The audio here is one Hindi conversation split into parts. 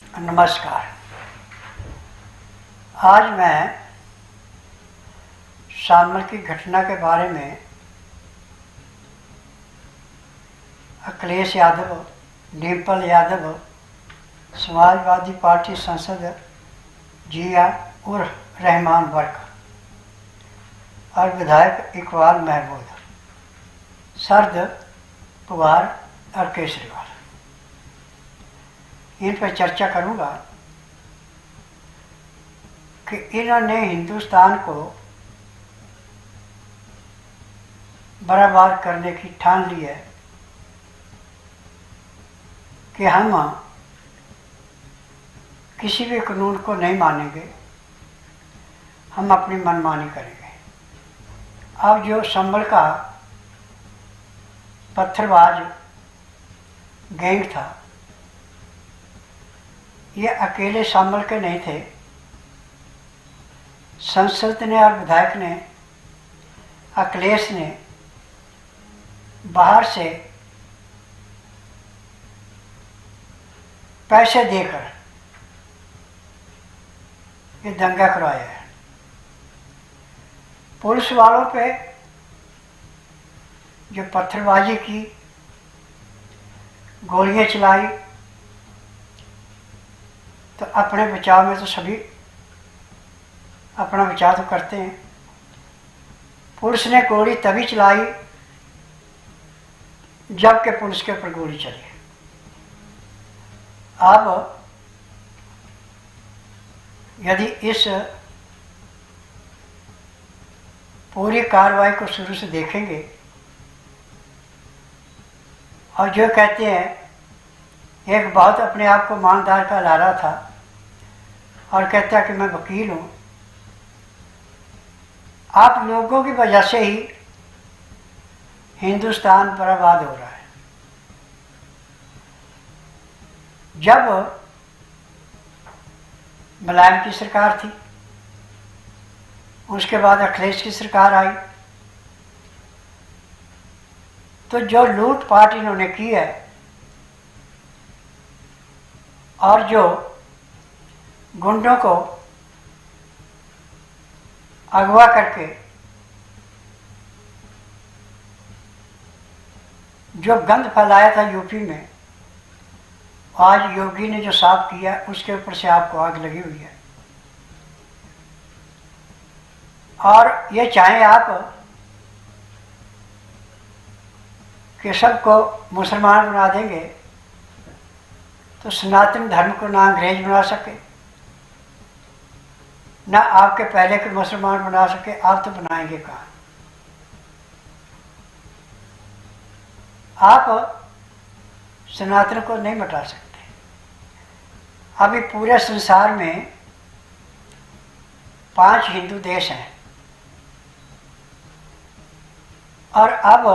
नमस्कार। आज मैं शामल की घटना के बारे में अखिलेश यादव, डिम्पल यादव, समाजवादी पार्टी सांसद जिया उर्फ रहमान वर्क और विधायक इकबाल महमूद, सरद पुगार और केसरीवाल, इन पर चर्चा करूँगा कि इन्होंने हिंदुस्तान को बर्बाद करने की ठान ली है कि हम किसी भी कानून को नहीं मानेंगे, हम अपनी मनमानी करेंगे। अब जो संभल का पत्थरबाज गैंग था, ये अकेले संभल के नहीं थे। संसद ने और विधायक ने, अखिलेश ने बाहर से पैसे देकर ये दंगा करवाया है। पुलिस वालों पे जो पत्थरबाजी की, गोलियां चलाई, तो अपने बचाव में तो सभी अपना बचाव तो करते हैं। पुलिस ने गोली तभी चलाई जबकि पुलिस के ऊपर गोली चली। अब यदि इस पूरी कार्रवाई को शुरू से देखेंगे और जो कहते हैं, एक बहुत अपने आप को ईमानदार का ला रहा था और कहता है कि मैं वकील हूँ। आप लोगों की वजह से ही हिंदुस्तान बर्बाद हो रहा है। जब मुलायम की सरकार थी, उसके बाद अखिलेश की सरकार आई, तो जो लूटपाट इन्होंने की है और जो गुंडों को अगवा करके जो गंद फैलाया था यूपी में, आज योगी ने जो साफ किया उसके ऊपर से आपको आग लगी हुई है। और ये चाहे आप कि सबको मुसलमान बना देंगे, तो सनातन धर्म को ना अंग्रेज बना सके, ना आपके पहले के मुसलमान बना सके। आप तो बनाएंगे कहाँ? आप सनातन को नहीं मिटा सकते। अभी पूरे संसार में 5 हिंदू देश हैं और अब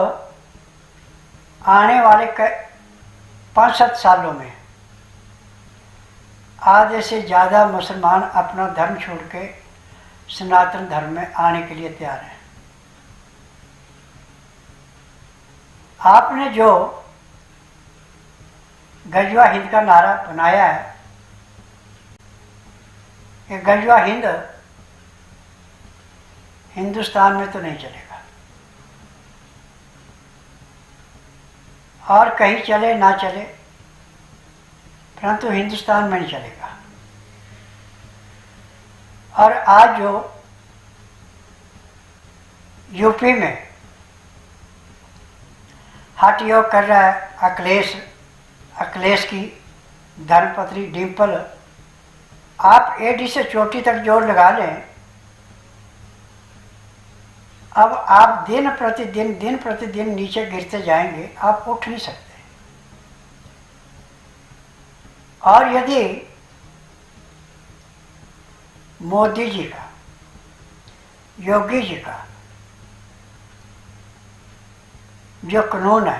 आने वाले 5-7 सालों में आधे से ज़्यादा मुसलमान अपना धर्म छोड़ के सनातन धर्म में आने के लिए तैयार हैं। आपने जो गजवा हिंद का नारा बनाया है, ये गजवा हिंद हिंदुस्तान में तो नहीं चलेगा, और कहीं चले ना चले, परंतु हिंदुस्तान में नहीं चलेगा। और आज जो यूपी में हठ योग कर रहा है अखिलेश की धर्मपत्नी डिम्पल, आप एडी से चोटी तक जोर लगा लें, अब आप दिन प्रतिदिन नीचे गिरते जाएंगे, आप उठ नहीं सकते। और यदि मोदी जी का, योगी जी का जो कानून है,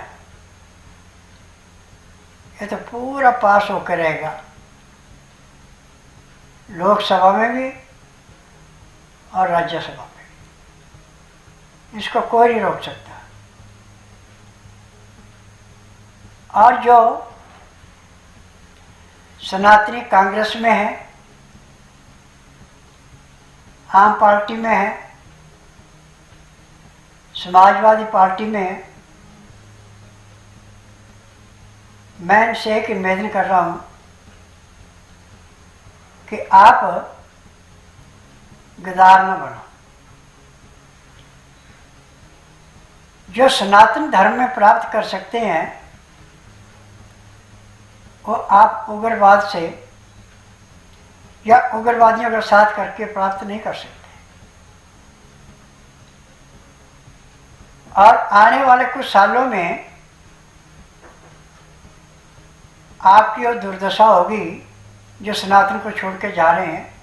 ये तो पूरा पास होकर रहेगा, लोकसभा में भी और राज्यसभा में भी। इसको कोई नहीं रोक सकता। और जो सनातनी कांग्रेस में है, आम पार्टी में है, समाजवादी पार्टी में है। मैं इनसे एक निवेदन कर रहा हूँ कि आप गद्दार न बनो। जो सनातन धर्म में प्राप्त कर सकते हैं वो आप उग्रवाद से या उग्रवादियों के साथ करके प्राप्त नहीं कर सकते। और आने वाले कुछ सालों में आपकी और दुर्दशा होगी जो सनातन को छोड़ के जा रहे हैं,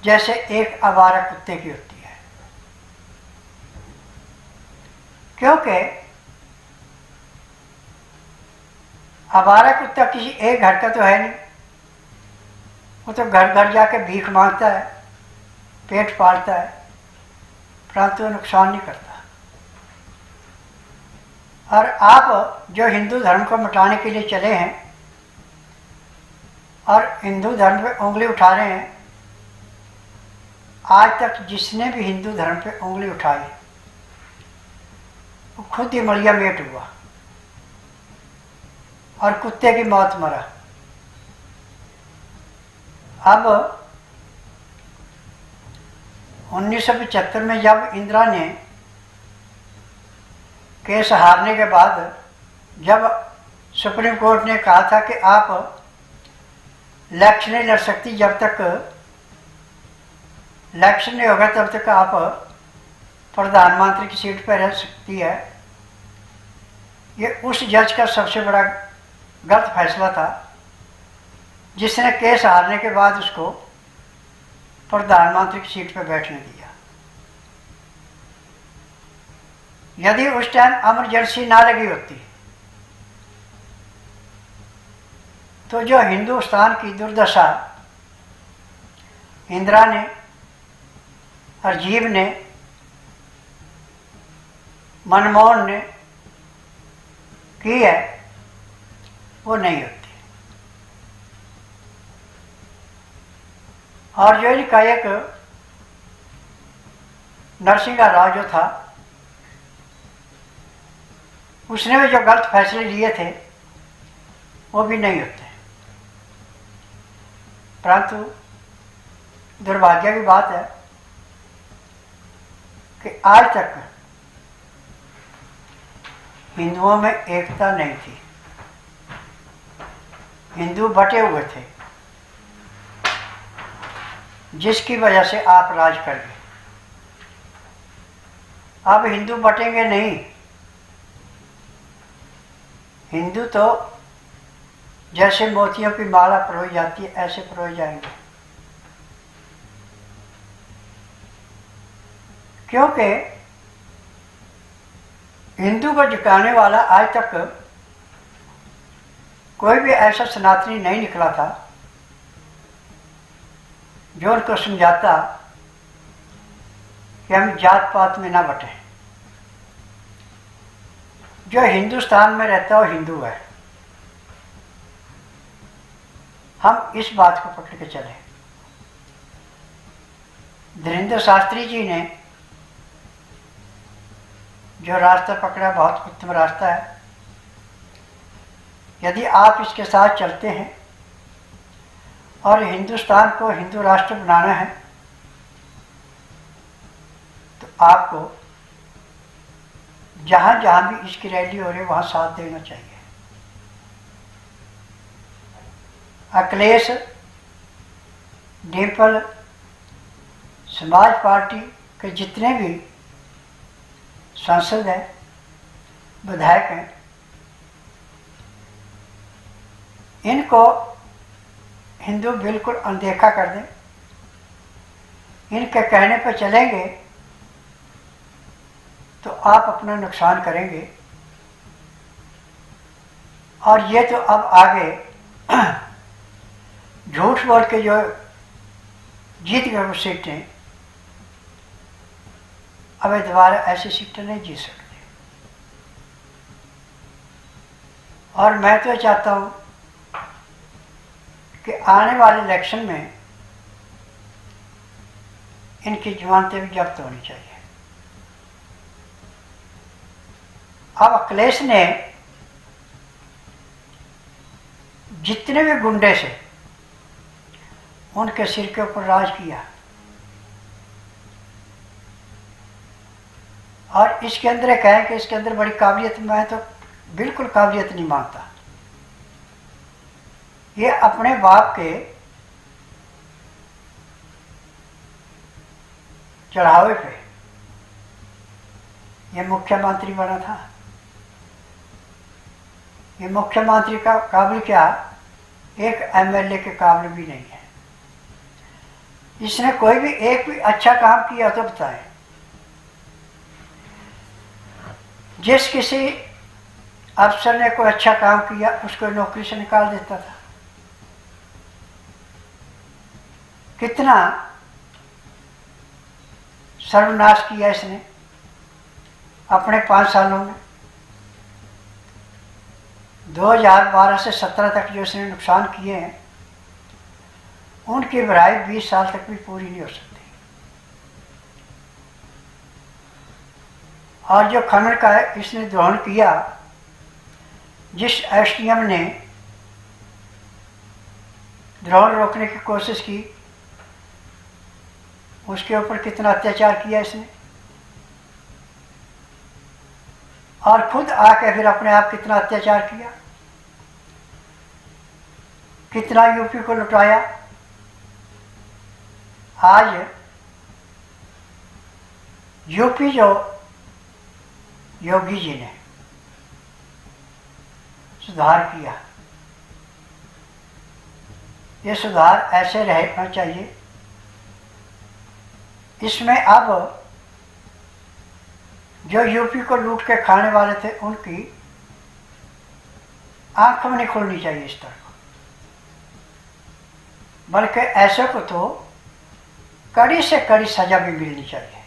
जैसे एक आवारा कुत्ते की होती है। क्योंकि आवारा कुत्ता किसी एक घर का तो है नहीं, वो तो घर घर जाके भीख मांगता है, पेट पालता है, परंतु नुकसान नहीं करता। और आप जो हिंदू धर्म को मिटाने के लिए चले हैं और हिंदू धर्म पे उंगली उठा रहे हैं, आज तक जिसने भी हिंदू धर्म पे उंगली उठाई वो खुद ही मलिया मेट हुआ और कुत्ते की मौत मरा। अब 1975 में जब इंदिरा ने केस हारने के बाद, जब सुप्रीम कोर्ट ने कहा था कि आप इलेक्शन नहीं लड़ सकती, जब तक इलेक्शन नहीं होगा तब तक आप प्रधानमंत्री की सीट पर रह सकती है, ये उस जज का सबसे बड़ा गलत फैसला था जिसने केस हारने के बाद उसको प्रधानमंत्री की सीट पर बैठने दिया। यदि उस टाइम इमरजेंसी ना लगी होती तो जो हिंदुस्तान की दुर्दशा इंदिरा ने, राजीव ने, मनमोहन ने की है वो नहीं होती। और जो इनका एक नरसिंह राव जो था, उसने भी जो गलत फैसले लिए थे वो भी नहीं होते। परंतु दुर्भाग्य की बात है कि आज तक हिंदुओं में एकता नहीं थी, हिंदू बटे हुए थे, जिसकी वजह से आप राज कर गए। अब हिंदू बटेंगे नहीं, हिंदू तो जैसे मोतियों की माला परोई जाती है ऐसे परोई जाएंगे। क्योंकि हिंदू को झुकाने वाला आज तक कोई भी ऐसा सनातनी नहीं निकला था जो उनको समझाता कि हम जात पात में ना बटें। जो हिंदुस्तान में रहता है वो हिंदू है। हम इस बात को पकड़ के चले। धीरेन्द्र शास्त्री जी ने जो रास्ता पकड़ा बहुत उत्तम रास्ता है। यदि आप इसके साथ चलते हैं और हिंदुस्तान को हिंदू राष्ट्र बनाना है तो आपको जहाँ जहाँ भी इसकी रैली हो रही है वहाँ साथ देना चाहिए। अखिलेश, डिम्पल, समाज पार्टी के जितने भी सांसद हैं, विधायक हैं, इनको हिंदू बिल्कुल अनदेखा कर दें। इनके कहने पर चलेंगे तो आप अपना नुकसान करेंगे। और ये तो अब आगे झूठ बोल के जो जीत गए वो सीटें, अब दोबारा ऐसी सीटें नहीं जीत सकते। और मैं तो चाहता हूँ आने वाले इलेक्शन में इनकी जमानतें भी जब्त होनी चाहिए। अब अखिलेश ने जितने भी गुंडे से उनके सिर के ऊपर राज किया, और इसके अंदर एक है कि इसके अंदर बड़ी काबिलियत, मैं तो बिल्कुल काबिलियत नहीं मानता। ये अपने बाप के चढ़ावे पे ये मुख्यमंत्री बना था। ये मुख्यमंत्री का काबिल क्या, एक एमएलए के काबिल भी नहीं है। इसने कोई भी एक भी अच्छा काम किया तो बताएं। जिस किसी अफसर ने कोई अच्छा काम किया उसको नौकरी से निकाल देता था। कितना सर्वनाश किया इसने अपने 5 सालों में। 2012 से 17 तक जो इसने नुकसान किए हैं, उनकी भराई 20 साल तक भी पूरी नहीं हो सकती। और जो खनन का इसने दोहन किया, जिस एसडीएम ने द्रोण रोकने की कोशिश की, उसके ऊपर कितना अत्याचार किया इसने, और खुद आके फिर अपने आप कितना अत्याचार किया, कितना यूपी को लुटाया। आज यूपी जो योगी जी ने सुधार किया, ये सुधार ऐसे रहना चाहिए। इसमें अब जो यूपी को लूट के खाने वाले थे, उनकी आंख में नहीं खुलनी चाहिए इस तरह, बल्कि ऐसे को तो कड़ी से कड़ी सजा भी मिलनी चाहिए।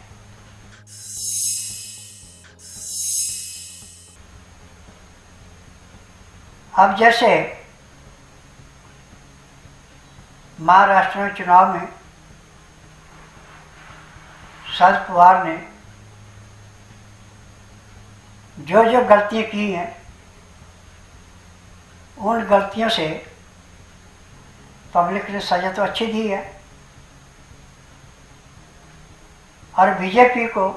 अब जैसे महाराष्ट्र में चुनाव में शरद पवार ने जो जो गलतियां की हैं, उन गलतियों से पब्लिक ने सजा तो अच्छी दी है, और बीजेपी को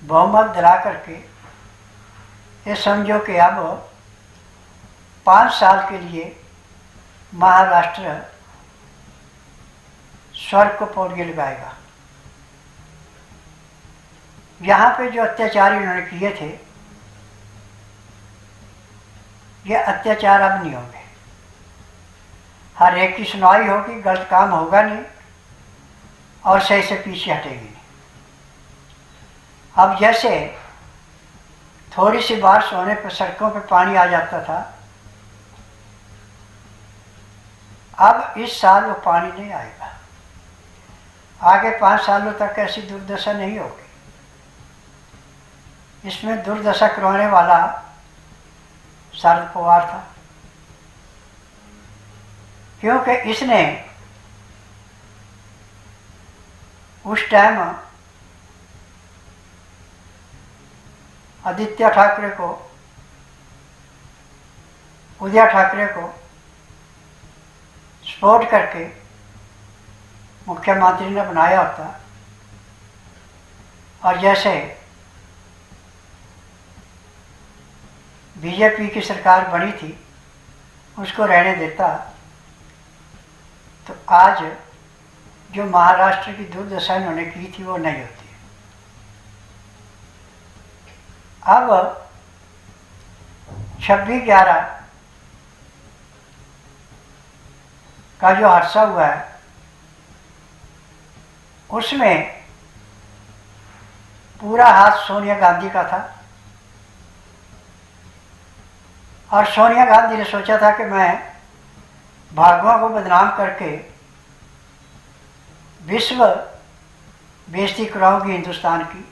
बहुमत दिला करके ये समझो कि अब 5 साल के लिए महाराष्ट्र स्वर्ग को पौड़ी लगाएगा। यहाँ पे जो अत्याचार इन्होंने किए थे, ये अत्याचार अब नहीं होंगे। हर एक की सुनवाई होगी, गलत काम होगा नहीं, और सही से पीछे हटेगी नहीं। अब जैसे थोड़ी सी बारिश होने पर सड़कों पे पानी आ जाता था, अब इस साल वो पानी नहीं आएगा। आगे 5 सालों तक ऐसी दुर्दशा नहीं होगी। इसमें दुर्दशा करवाने वाला शरद पवार था, क्योंकि इसने उस टाइम आदित्य ठाकरे को, उदय ठाकरे को सपोर्ट करके मुख्यमंत्री ने बनाया होता, और जैसे बीजेपी की सरकार बनी थी उसको रहने देता, तो आज जो महाराष्ट्र की दुर्दशा इन्होंने की थी वो नहीं होती। अब 26/11 का जो हादसा हुआ है, उसमें पूरा हाथ सोनिया गांधी का था, और सोनिया गांधी ने सोचा था कि मैं भागवत को बदनाम करके विश्व बेइज्जती कराऊंगी हिंदुस्तान की।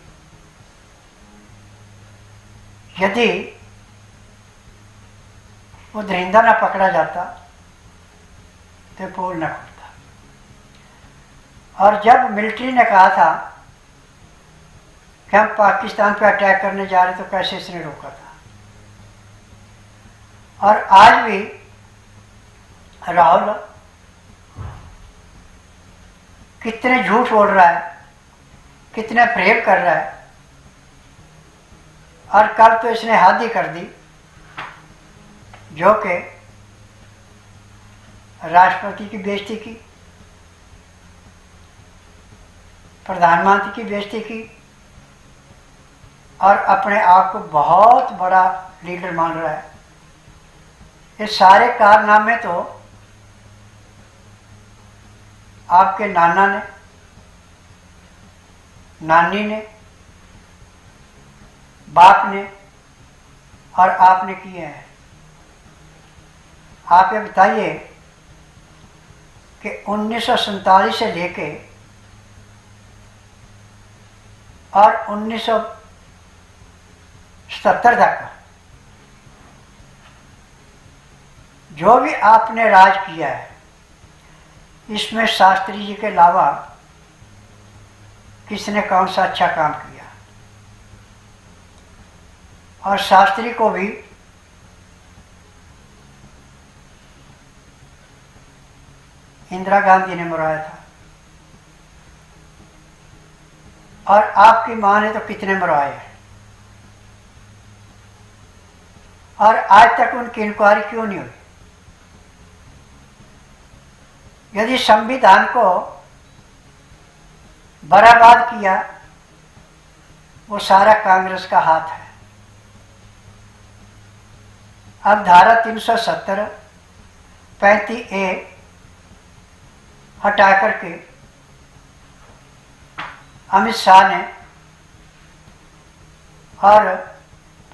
यदि वो दरिंदा ना पकड़ा जाता तो पोल न खुलता। और जब मिलिट्री ने कहा था कि हम पाकिस्तान पे अटैक करने जा रहे, तो कैसे इसने रोका था। और आज भी राहुल कितने झूठ बोल रहा है, कितने प्रेम कर रहा है। और कल तो इसने हद ही कर दी, जो कि राष्ट्रपति की बेइज्जती की, प्रधानमंत्री की बेइज्जती की, और अपने आप को बहुत बड़ा लीडर मान रहा है। ये सारे कारनामे तो आपके नाना ने, नानी ने, बाप ने और आपने किए हैं। आप ये बताइए कि 1947 से लेके और 1977 तक जो भी आपने राज किया है, इसमें शास्त्री जी के अलावा किसने कौन सा अच्छा काम किया। और शास्त्री को भी इंदिरा गांधी ने मरवाया था, और आपकी मां ने तो कितने मरवाए हैं। और आज तक उनकी इंक्वायरी क्यों नहीं हुई। यदि संविधान को बर्बाद किया, वो सारा कांग्रेस का हाथ है। अब धारा 370 35A हटा करके अमित शाह ने और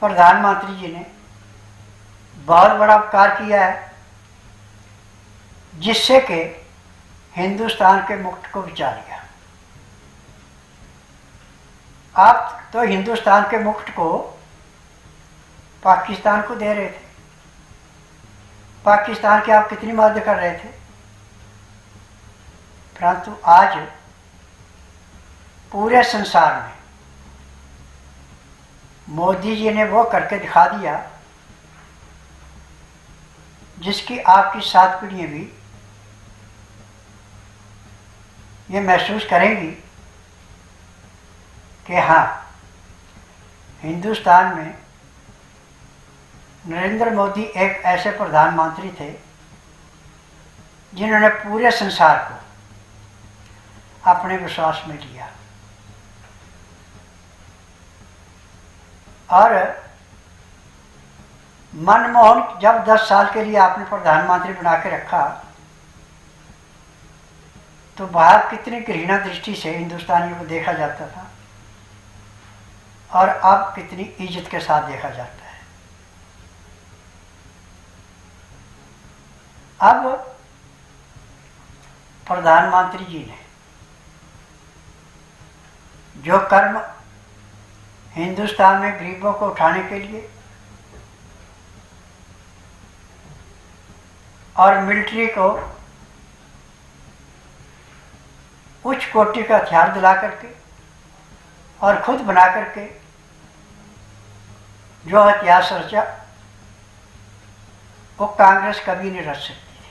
प्रधानमंत्री जी ने बहुत बड़ा उपकार किया है, जिससे कि हिंदुस्तान के मुकुट को बचा लिया। आप तो हिंदुस्तान के मुकुट को पाकिस्तान को दे रहे थे। पाकिस्तान की आप कितनी मदद कर रहे थे, परंतु आज पूरे संसार में मोदी जी ने वो करके दिखा दिया जिसकी आपकी 7 पीढ़ियां भी ये महसूस करेंगी कि हाँ, हिंदुस्तान में नरेंद्र मोदी एक ऐसे प्रधानमंत्री थे जिन्होंने पूरे संसार को अपने विश्वास में लिया। और मनमोहन जब 10 साल के लिए आपने प्रधानमंत्री बना के रखा, तो बाहर कितनी घृणा दृष्टि से हिंदुस्तानियों को देखा जाता था, और अब कितनी इज्जत के साथ देखा जाता है। अब प्रधानमंत्री जी ने जो कर्म हिंदुस्तान में गरीबों को उठाने के लिए और मिलिट्री को उच्च कोटि का हथियार दिला करके और खुद बना करके जो इतिहास रचा, वो कांग्रेस कभी नहीं रच सकती थी।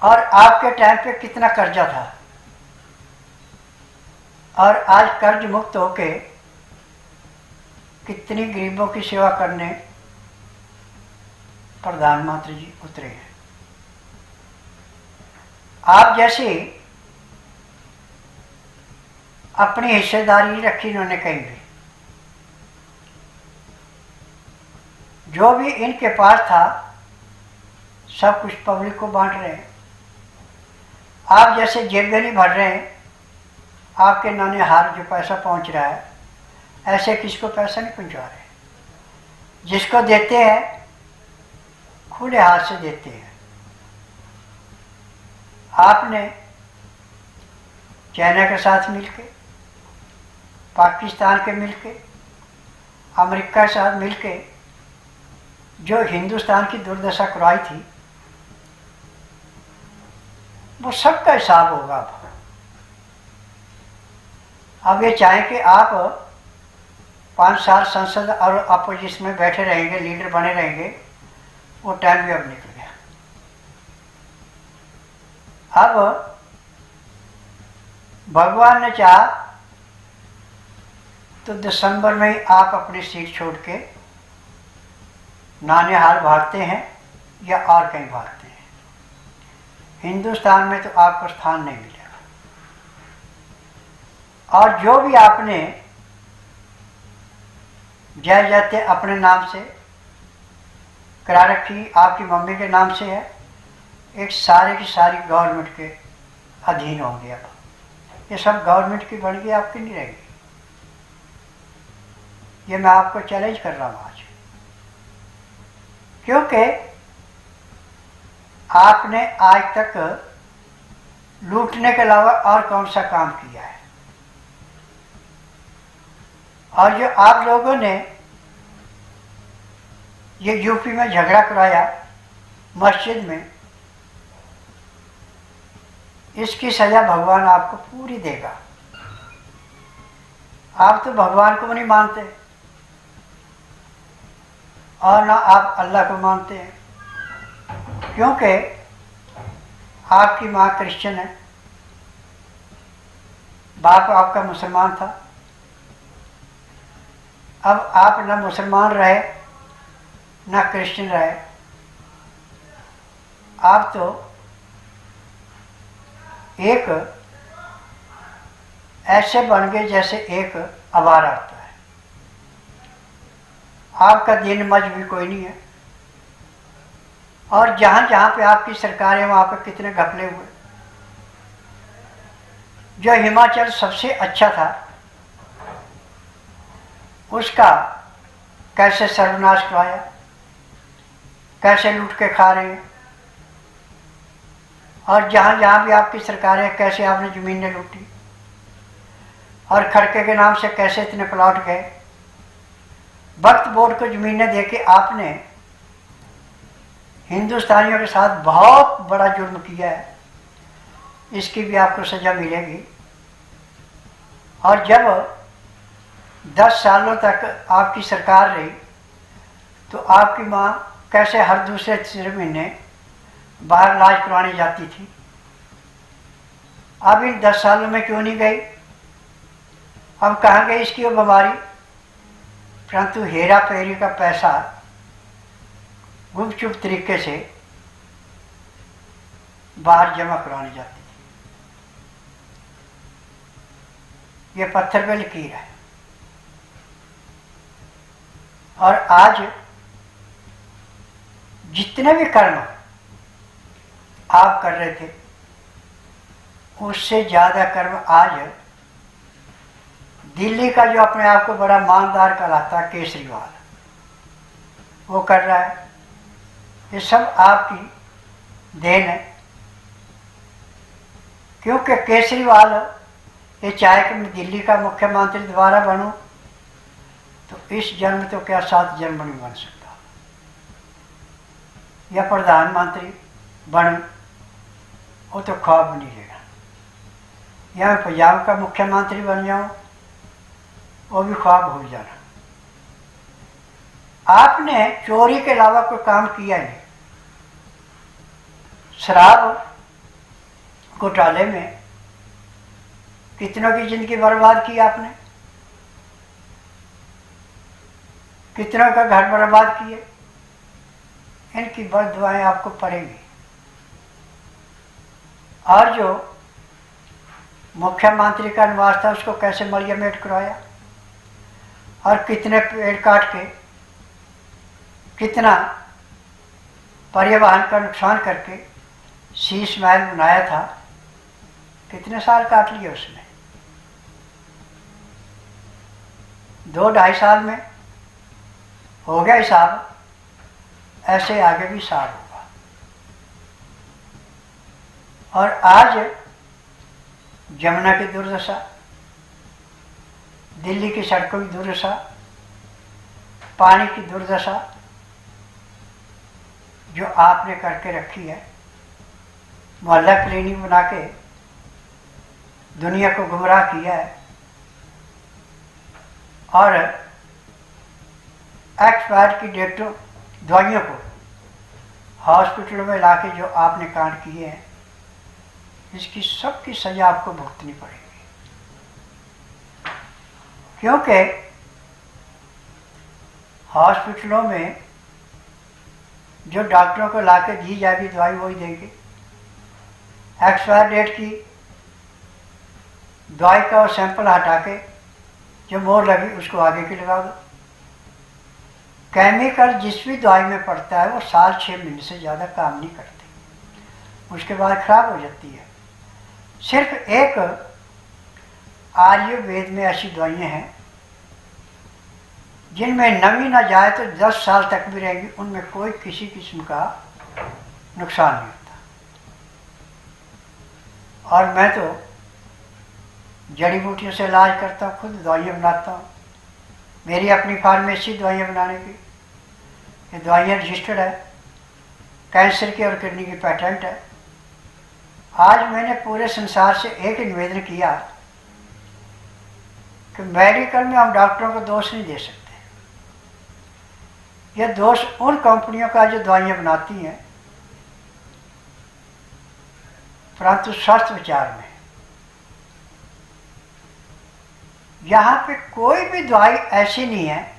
और आपके टाइम पे कितना कर्जा था, और आज कर्ज मुक्त होके कितनी गरीबों की सेवा करने प्रधानमंत्री जी उतरे हैं। आप जैसे अपनी हिस्सेदारी रखी इन्होंने कहीं भी, जो भी इनके पास था सब कुछ पब्लिक को बांट रहे हैं। आप जैसे जेबें नहीं भर रहे हैं, आपके नाने हार जो पैसा पहुंच रहा है, ऐसे किसको पैसा नहीं पहुंचा रहे। जिसको देते हैं खुले हाथ से देते हैं। आपने चाइना के साथ मिलके, पाकिस्तान के मिलके, अमेरिका के साथ मिलके जो हिंदुस्तान की दुर्दशा करवाई थी, वो सबका हिसाब होगा। अब ये चाहें कि आप 5 साल संसद और अपोजिशन में बैठे रहेंगे, लीडर बने रहेंगे, वो टाइम भी अब निकल गया। अब भगवान ने चाहा तो दिसंबर में ही आप अपनी सीट छोड़ के नानिहाल भागते हैं या और कहीं भागते हैं, हिंदुस्तान में तो आपको स्थान नहीं मिलेगा। और जो भी आपने जय जयते अपने नाम से करा रखी, आपकी मम्मी के नाम से है, एक सारे की सारी गवर्नमेंट के अधीन होंगे। अब ये सब गवर्नमेंट की बन गई, आपकी नहीं रहेगी। ये मैं आपको चैलेंज कर रहा हूँ आज, क्योंकि आपने आज तक लूटने के अलावा और कौन सा काम किया है। और जो आप लोगों ने ये यूपी में झगड़ा कराया मस्जिद में, इसकी सजा भगवान आपको पूरी देगा। आप तो भगवान को नहीं मानते और ना आप अल्लाह को मानते हैं, क्योंकि आपकी माँ क्रिश्चियन है, बाप आपका मुसलमान था। अब आप न मुसलमान रहे न क्रिश्चियन रहे, आप तो एक ऐसे बन गए जैसे एक आवारा होता है। आपका दिन मजहबी कोई नहीं है। और जहाँ जहाँ पे आपकी सरकार है वहाँ पे कितने घपले हुए। जो हिमाचल सबसे अच्छा था उसका कैसे सर्वनाश करवाया, कैसे लूट के खा रहे हैं। और जहाँ जहाँ भी आपकी सरकार है कैसे आपने ज़मीनें लूटी, और खड़के के नाम से कैसे इतने प्लॉट गए। वक्फ बोर्ड को ज़मीनें देके आपने हिंदुस्तानियों के साथ बहुत बड़ा जुर्म किया है, इसकी भी आपको सज़ा मिलेगी। और जब 10 सालों तक आपकी सरकार रही तो आपकी माँ कैसे हर दूसरे तीसरे महीने बाहर इलाज करवाने जाती थी। अब इन 10 सालों में क्यों नहीं गई? अब कहाँ गई इसकी वो बीमारी? परंतु हेरा फेरी का पैसा गुपचुप तरीके से बाहर जमा करवाने जाती थी। ये पत्थर पे लकीर है। और आज जितने भी कर्म आप कर रहे थे उससे ज़्यादा कर्म आज दिल्ली का जो अपने आप को बड़ा ईमानदार कहलाता है केजरीवाल, वो कर रहा है। ये सब आपकी देन है, क्योंकि केजरीवाल ये चाहे कि मैं दिल्ली का मुख्यमंत्री दोबारा बनूं तो इस जन्म तो क्या 7 जन्म नहीं बन सकता, या प्रधानमंत्री बनूं वो तो ख्वाब नहीं लेगा, या मैं पंजाब का मुख्यमंत्री बन जाऊं वो भी ख्वाब भूल जाना। आपने चोरी के अलावा कोई काम किया नहीं। शराब घोटाले में कितनों की जिंदगी बर्बाद की आपने, कितनों का घर बर्बाद किए। इनकी बद्दुआएं आपको पड़ेंगी। और जो मुख्यमंत्री का निवास था उसको कैसे मलियामेट करवाया, और कितने पेड़ काट के कितना पर्यावरण का नुकसान करके शीश महल बनाया था, कितने साल काट लिए उसने। 2-2.5 साल में हो गया हिसाब, ऐसे आगे भी हिसाब होगा। और आज जमुना की दुर्दशा, दिल्ली की सड़कों की दुर्दशा, पानी की दुर्दशा जो आपने करके रखी है, मोहल्ला क्लिनिक बना के दुनिया को गुमराह किया है और एक्सपायर की डेटों दवाइयों को हॉस्पिटलों में लाके जो आपने कांड किए हैं, इसकी सबकी सजा आपको भुगतनी पड़ेगी। क्योंकि हॉस्पिटलों में जो डॉक्टरों को लाके दी जाएगी दवाई वही देंगे। एक्सपायर डेट की दवाई का और सैंपल हटा के जो मोहर लगी उसको आगे की लगा दो। केमिकल जिस भी दवाई में पड़ता है वो साल 6 महीने से ज़्यादा काम नहीं करती, उसके बाद खराब हो जाती है। सिर्फ एक आयुर्वेद में ऐसी दवाइयाँ हैं जिनमें नमी ना जाए तो 10 साल तक भी रहेंगी, उनमें कोई किसी किस्म का नुकसान नहीं होता। और मैं तो जड़ी बूटियों से इलाज करता हूँ, खुद दवाइयाँ बनाता हूँ। मेरी अपनी फार्मेसी दवाइयाँ बनाने की, ये दवाइयाँ रजिस्टर्ड है, कैंसर की और किडनी की पेटेंट है। आज मैंने पूरे संसार से एक निवेदन किया कि मेडिकल में हम डॉक्टरों को दोष नहीं दे सकते। यह दोष उन कंपनियों का जो दवाइयाँ बनाती हैं, परंतु स्वास्थ्य विचार में यहाँ पे कोई भी दवाई ऐसी नहीं है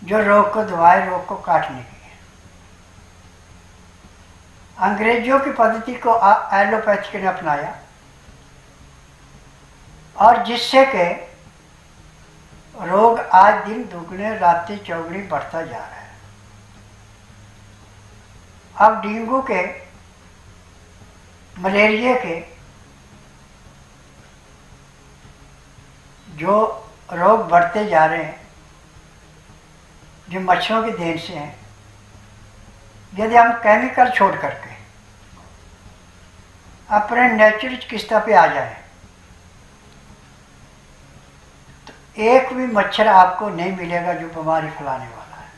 जो रोग को दबाए, रोग को काटने की है। अंग्रेजों की पद्धति को एलोपैथी ने अपनाया और जिससे कि रोग आज दिन दुगने रातें चौगुनी बढ़ता जा रहा है। अब डेंगू के, मलेरिया के जो रोग बढ़ते जा रहे हैं, जो मच्छरों की देन से हैं, यदि हम केमिकल छोड़ करके अपने नेचुरल चिकित्सा पे आ जाए तो एक भी मच्छर आपको नहीं मिलेगा जो बीमारी फैलाने वाला है।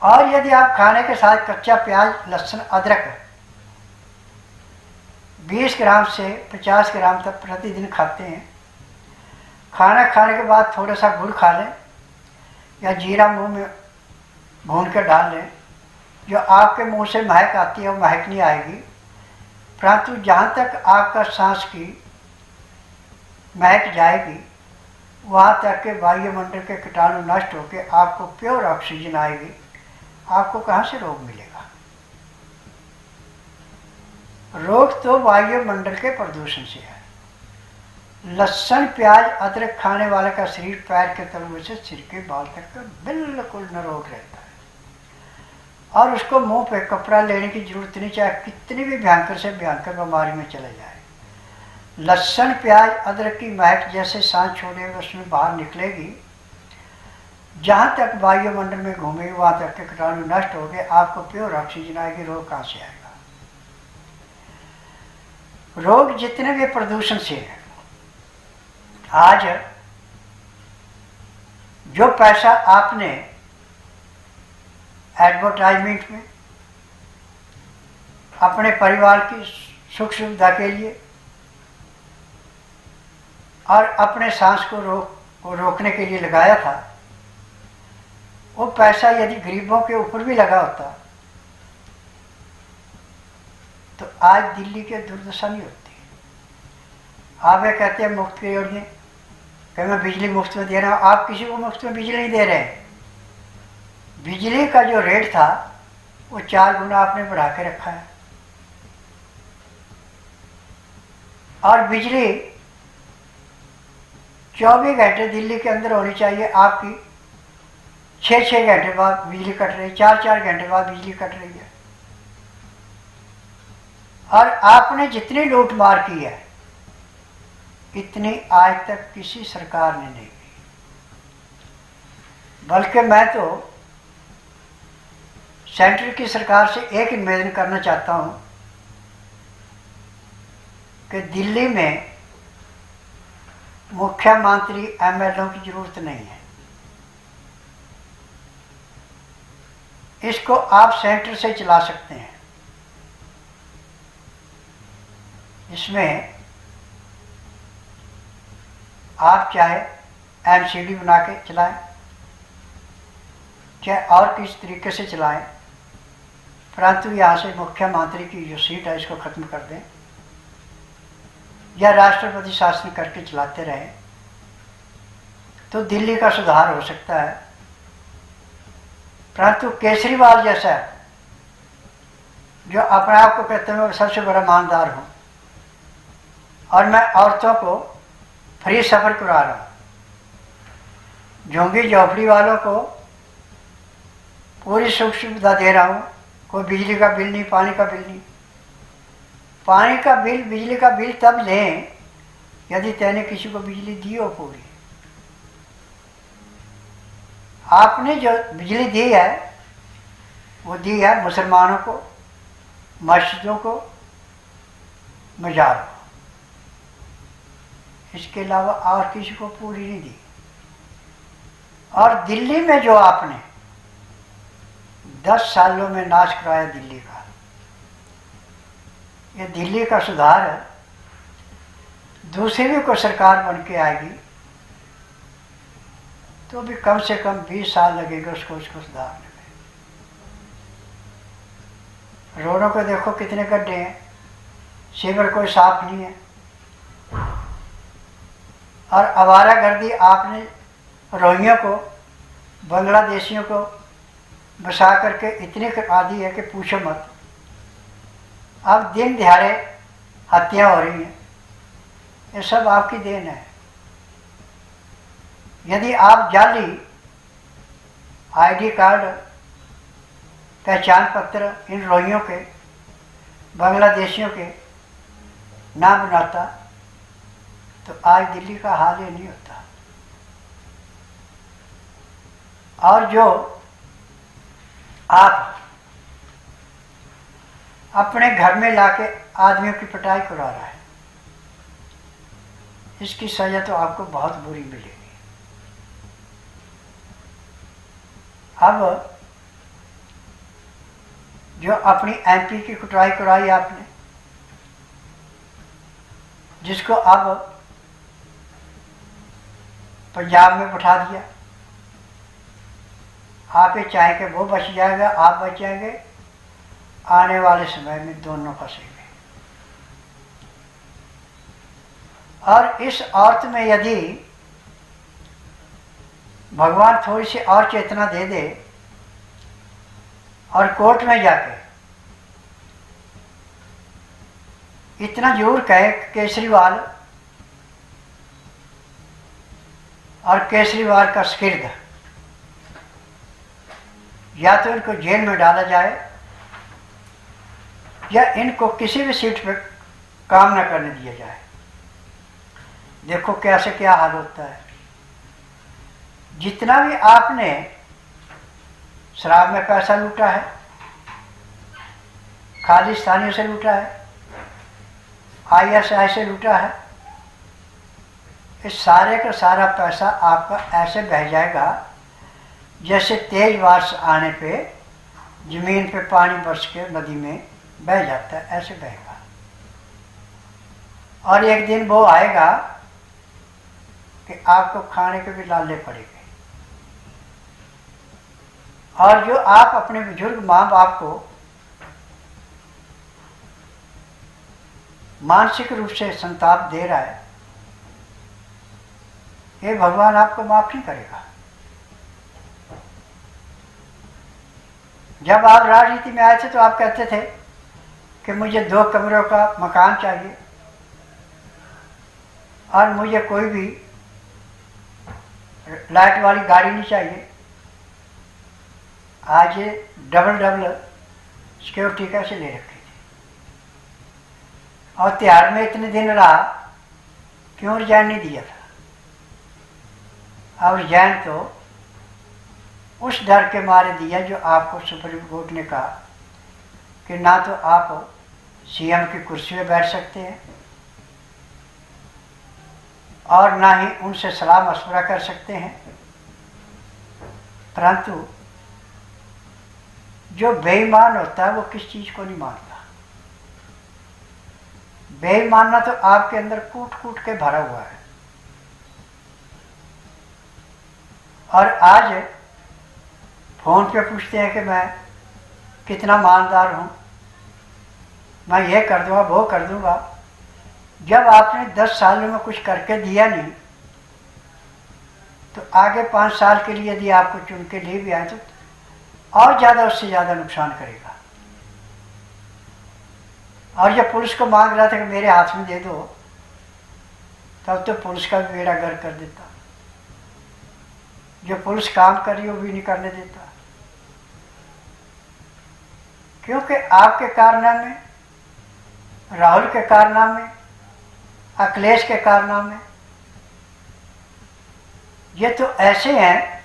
और यदि आप खाने के साथ कच्चा प्याज, लहसुन, अदरक 20 ग्राम से 50 ग्राम तक प्रतिदिन खाते हैं, खाना खाने के बाद थोड़ा सा गुड़ खा लें या जीरा मुंह में भून कर डाल लें, जो आपके मुंह से महक आती है वो महक नहीं आएगी, परंतु जहाँ तक आपका सांस की महक जाएगी वहाँ तक के वायुमंडल के कीटाणु नष्ट होकर आपको प्योर ऑक्सीजन आएगी। आपको कहाँ से रोग मिलेगा? रोग तो वायुमंडल के प्रदूषण से है। लहसुन, प्याज, अदरक खाने वाले का शरीर पैर के तलवे से सिर के बाल तक का बिल्कुल निरोग रहता है और उसको मुंह पे कपड़ा लेने की जरूरत नहीं, चाहे कितनी भी भयंकर से भयंकर बीमारी में चले जाए। लहसुन, प्याज, अदरक की महक जैसे सांस छोड़ेगा उसमें बाहर निकलेगी, जहाँ तक वायुमंडल में घूमेगी वहाँ तक के कीटाणु नष्ट हो गए, आपको प्योर ऑक्सीजन आएगी। रोग कहाँ से आएगा? रोग जितने भी प्रदूषण से है। आज जो पैसा आपने एडवर्टाइजमेंट में अपने परिवार की सुख सुविधा के लिए और अपने सांस को रोकने के लिए लगाया था, वो पैसा यदि गरीबों के ऊपर भी लगा होता तो आज दिल्ली के दुर्दशा नहीं होती। आप ये कहते हैं मुफ्त की योजना, कि मैं बिजली मुफ्त में दे रहा हूँ, आप किसी को मुफ्त में बिजली नहीं दे रहे हैं। बिजली का जो रेट था वो 4 गुना आपने बढ़ा के रखा है और बिजली 24 घंटे दिल्ली के अंदर होनी चाहिए। आपकी 6-6 घंटे बाद बिजली कट रही है, 4-4 घंटे बाद बिजली कट रही है। और आपने जितनी लूट मार की है इतनी आज तक किसी सरकार ने नहीं की। बल्कि मैं तो सेंट्रल की सरकार से एक निवेदन करना चाहता हूं कि दिल्ली में मुख्यमंत्री एमएलओ की जरूरत नहीं है। इसको आप सेंटर से चला सकते हैं। इसमें आप चाहे एमसीडी बना के चलाएं, चाहे और किस तरीके से चलाएं, परंतु यहाँ से मुख्यमंत्री की जो सीट है इसको ख़त्म कर दें या राष्ट्रपति शासन करके चलाते रहें तो दिल्ली का सुधार हो सकता है। परंतु केजरीवाल जैसा जो अपने आप को कहते हैं सबसे बड़ा ईमानदार हूँ और मैं औरतों को फ्री सफ़र करा रहा हूँ, झुग्गी झोपड़ी वालों को पूरी सुख सुविधा दे रहा हूँ, कोई बिजली का बिल नहीं, पानी का बिल नहीं। पानी का बिल, बिजली का बिल तब लें यदि तैने किसी को बिजली दी हो पूरी। आपने जो बिजली दी है वो दी है मुसलमानों को, मस्जिदों को, मज़ारों को, इसके अलावा और किसी को पूरी नहीं दी। और दिल्ली में जो आपने 10 सालों में नाश कराया दिल्ली का, ये दिल्ली का सुधार है। दूसरी भी कोई सरकार बन के आएगी तो भी कम से कम 20 साल लगेगा उसको सुधारने में। रोडों को देखो कितने गड्ढे हैं, सीवर कोई साफ नहीं है। और आवारागर्दी आपने रोहिंग्या को, बांग्लादेशियों को बसा करके इतनी करा दी है कि पूछो मत। अब दिन दिहाड़े हत्या हो रही हैं, ये सब आपकी देन है। यदि आप जाली आईडी कार्ड, पहचान पत्र इन रोहिंग्यों के, बांग्लादेशियों के ना बनाता तो आज दिल्ली का हाल ये नहीं होता। और जो आप अपने घर में लाके आदमियों की पिटाई करा रहा है, इसकी सजा तो आपको बहुत बुरी मिलेगी। अब जो अपनी एमपी की कुटाई कराई आपने, जिसको अब पंजाब में बैठा दिया, आप ये चाहें कि वो बच जाएगा, आप बच जाएंगे, आने वाले समय में दोनों फंसेंगे। और इस औरत में यदि भगवान थोड़ी सी और चेतना दे दे और कोर्ट में जाके इतना जरूर कहे केजरीवाल और केजरीवाल का शिर्द या तो इनको जेल में डाला जाए या इनको किसी भी सीट पर काम न करने दिया जाए। देखो कैसे क्या हाल होता है। जितना भी आपने शराब में पैसा लूटा है, खालिस्तानियों से लूटा है, आईएसआई से लूटा है, इस सारे का सारा पैसा आपका ऐसे बह जाएगा जैसे तेज बारिश आने पे जमीन पे पानी बरस के नदी में बह जाता है, ऐसे बहेगा। और एक दिन वो आएगा कि आपको खाने के भी लाले पड़ेंगे। और जो आप अपने बुजुर्ग माँ बाप को मानसिक रूप से संताप दे रहा है, ये भगवान आपको माफ नहीं करेगा। जब आप राजनीति में आए थे तो आप कहते थे कि मुझे 2 कमरों का मकान चाहिए और मुझे कोई भी लाइट वाली गाड़ी नहीं चाहिए। आज ये डबल सिक्योरिटी कैसे ले रखी थी। और तिहाड़ में इतने दिन रहा, क्यों रिजाइन नहीं दिया था। अब रिजाइन तो उस डर के मारे दिया जो आपको सुप्रीम कोर्ट ने कहा कि ना तो आप सीएम की कुर्सी में बैठ सकते हैं और ना ही उनसे सलाह मशवरा कर सकते हैं। परंतु जो बेईमान होता है वो किस चीज़ को नहीं मानता। बेईमानना तो आपके अंदर कूट कूट के भरा हुआ है। और आज फोन पे पूछते हैं कि मैं कितना ईमानदार हूँ, मैं ये कर दूंगा वो कर दूंगा। जब आपने 10 सालों में कुछ करके दिया नहीं तो आगे 5 साल के लिए यदि आपको चुन के लिए भी आए तो और ज़्यादा, उससे ज़्यादा नुकसान करेगा। और जब पुलिस को मांग रहा था कि मेरे हाथ में दे दो, तब तो पुलिस का भी बेड़ा गर्क कर देता। जो पुलिस काम कर रही है वो भी नहीं करने देता, क्योंकि आपके कारनामे, राहुल के कारनामे, अखिलेश के कारनामे ये तो ऐसे हैं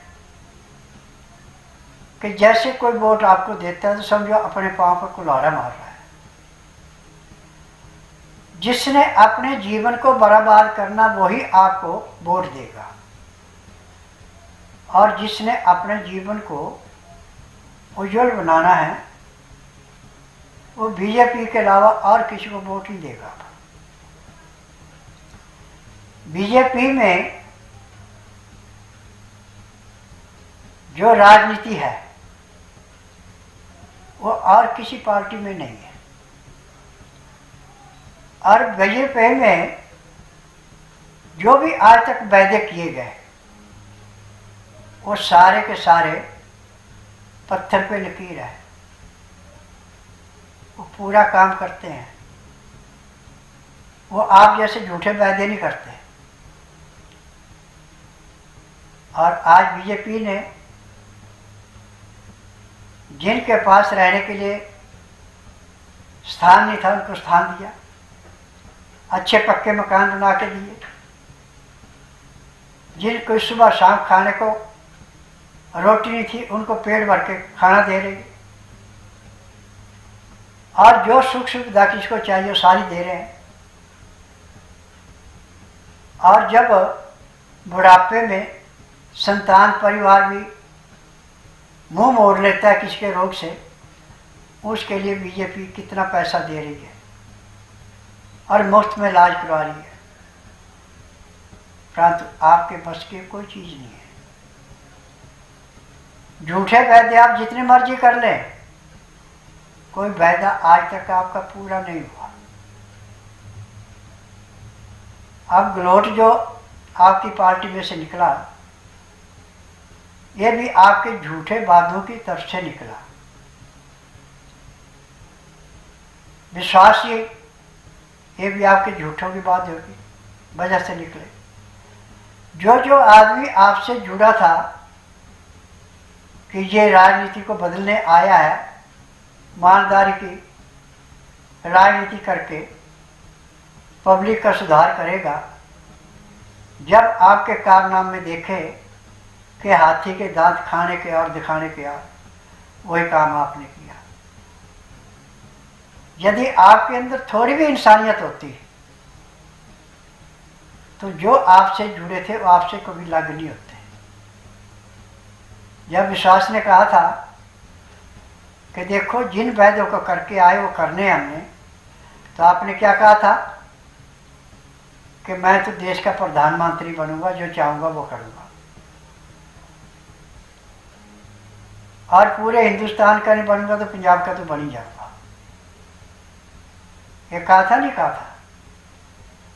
कि जैसे कोई वोट आपको देता है तो समझो अपने पांव पर कुल्हाड़ा मार रहा है। जिसने अपने जीवन को बर्बाद करना वही आपको वोट देगा, और जिसने अपने जीवन को उज्जवल बनाना है वो बीजेपी के अलावा और किसी को वोट नहीं देगा। बीजेपी में जो राजनीति है वो और किसी पार्टी में नहीं है। और बीजेपी में जो भी आज तक वायदे किए गए वो सारे के सारे पत्थर पे लकीर है। वो पूरा काम करते हैं, वो आप जैसे झूठे वायदे नहीं करते। और आज बीजेपी ने जिनके पास रहने के लिए स्थान नहीं था उनको स्थान दिया, अच्छे पक्के मकान बना के दिए। जिनको सुबह शाम खाने को रोटी नहीं थी उनको पेट भर के खाना दे रहे, और जो सुख सुविधा किसको चाहिए वो सारी दे रहे हैं। और जब बुढ़ापे में संतान परिवार भी मुंह मोड़ लेता है किसके रोग से, उसके लिए बीजेपी कितना पैसा दे रही है और मुफ्त में इलाज करवा रही है, परंतु आपके बस की कोई चीज़ नहीं है। झूठे वायदे आप जितने मर्जी कर लें, कोई वायदा आज तक आपका पूरा नहीं हुआ। अब गहलोत जो आपकी पार्टी में से निकला, ये भी आपके झूठे वादों की तरफ से निकला। विश्वास ये भी आपके झूठों की बात होगी वजह से निकले। जो आदमी आपसे जुड़ा था कि ये राजनीति को बदलने आया है, ईमानदारी की राजनीति करके पब्लिक का सुधार करेगा, जब आपके कारनामे में देखे कि हाथी के दांत खाने के और दिखाने के और, वही काम आपने किया। यदि आपके अंदर थोड़ी भी इंसानियत होती तो जो आपसे जुड़े थे वो आपसे कभी अलग नहीं होते। जब विश्वास ने कहा था कि देखो जिन वायदों को करके आए वो करने हमने, तो आपने क्या कहा था कि मैं तो देश का प्रधानमंत्री बनूंगा, जो चाहूंगा वो करूंगा, और पूरे हिंदुस्तान का नहीं बनूंगा तो पंजाब का तो बन ही जाऊंगा। ये कहा था नहीं कहा था?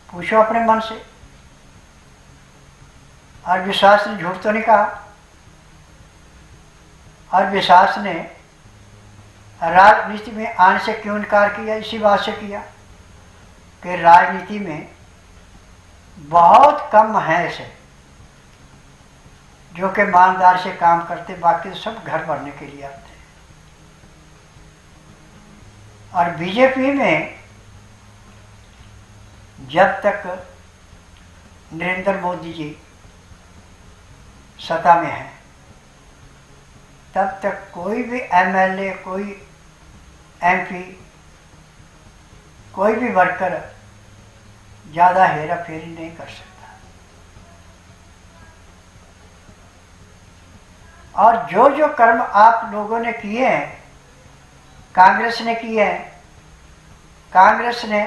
पूछो अपने मन से। और विश्वास ने झूठ तो नहीं कहा। और विश्वास ने राजनीति में आने से क्यों इनकार किया? इसी बात से किया कि राजनीति में बहुत कम हैं ऐसे जो कि ईमानदार से काम करते, बाकी सब घर भरने के लिए आते हैं। और बीजेपी में जब तक नरेंद्र मोदी जी सत्ता में है तब तक कोई भी एमएलए, कोई एमपी, कोई भी वर्कर ज़्यादा हेरा फेरी नहीं कर सकता। और जो कर्म आप लोगों ने किए हैं, कांग्रेस ने किए हैं, कांग्रेस ने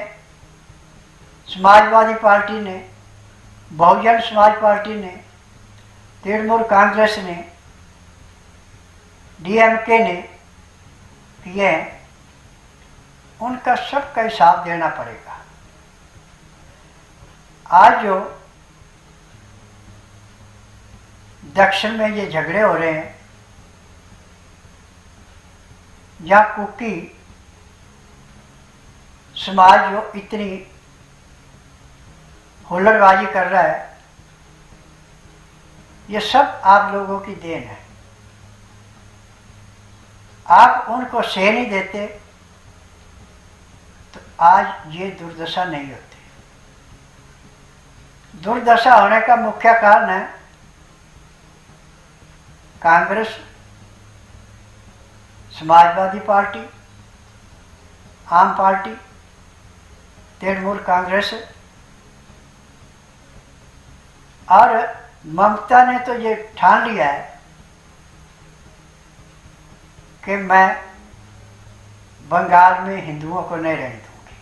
समाजवादी पार्टी ने, बहुजन समाज पार्टी ने, तृणमूल कांग्रेस ने, डीएमके ने किए, उनका सबका हिसाब देना पड़ेगा। आज जो दक्षिण में ये झगड़े हो रहे हैं, जहाँ कुकी समाज जो इतनी हुल्लड़बाजी कर रहा है, ये सब आप लोगों की देन है। आप उनको सह नहीं देते तो आज ये दुर्दशा नहीं होती। दुर्दशा होने का मुख्य कारण है कांग्रेस, समाजवादी पार्टी, आम पार्टी, तृणमूल कांग्रेस। और ममता ने तो ये ठान लिया है कि मैं बंगाल में हिंदुओं को नहीं रहने दूंगी।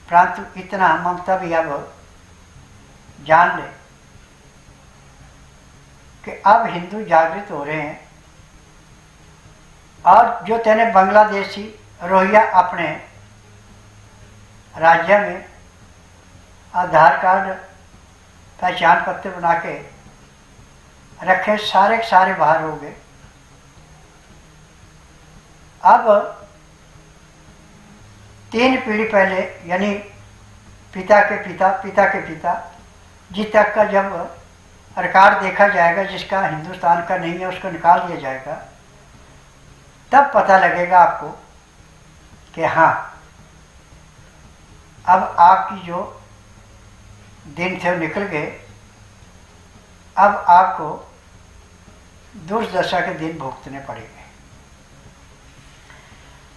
परंतु इतना ममता भी अब जान ले कि अब हिंदू जागृत हो रहे हैं, और जो तेने बांग्लादेशी रोहिंग्या अपने राज्य में आधार कार्ड, पहचान पत्र बना के रखे, सारे के सारे बाहर हो गए। अब 3 पीढ़ी पहले, यानी पिता के पिता, पिता के पिता जी तक का जब रिकॉर्ड देखा जाएगा, जिसका हिंदुस्तान का नहीं है उसको निकाल दिया जाएगा, तब पता लगेगा आपको कि हाँ, अब आपकी जो दिन थे वो निकल गए। अब आपको दुर्दशा के दिन भुगतने पड़ेंगे,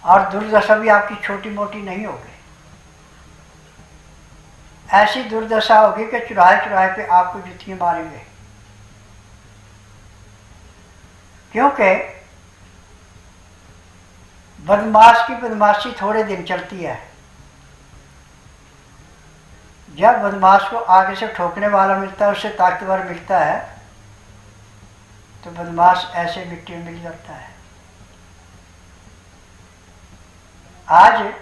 और दुर्दशा भी आपकी छोटी मोटी नहीं होगी। ऐसी दुर्दशा होगी कि चुराहे चुराहे पे आपको जुतियां मारेंगे, क्योंकि बदमाश की बदमाशी थोड़े दिन चलती है। जब बदमाश को आगे से ठोकने वाला मिलता है, उससे ताकतवर मिलता है, तो बदमाश ऐसे मिट्टी में मिल जाता है। आज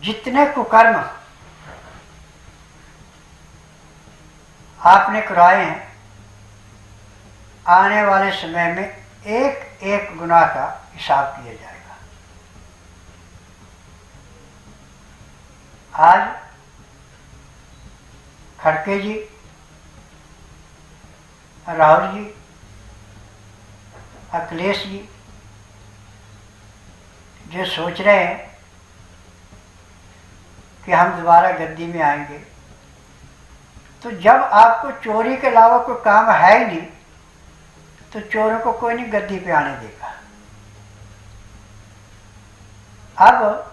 जितने कुकर्म आपने कराए हैं, आने वाले समय में एक एक गुनाह का हिसाब किया जाएगा। आज खड़के जी, राहुल जी, अखिलेश जी जो सोच रहे हैं कि हम दोबारा गद्दी में आएंगे, तो जब आपको चोरी के अलावा कोई काम है ही नहीं, तो चोरों को कोई नहीं गद्दी पे आने देगा। अब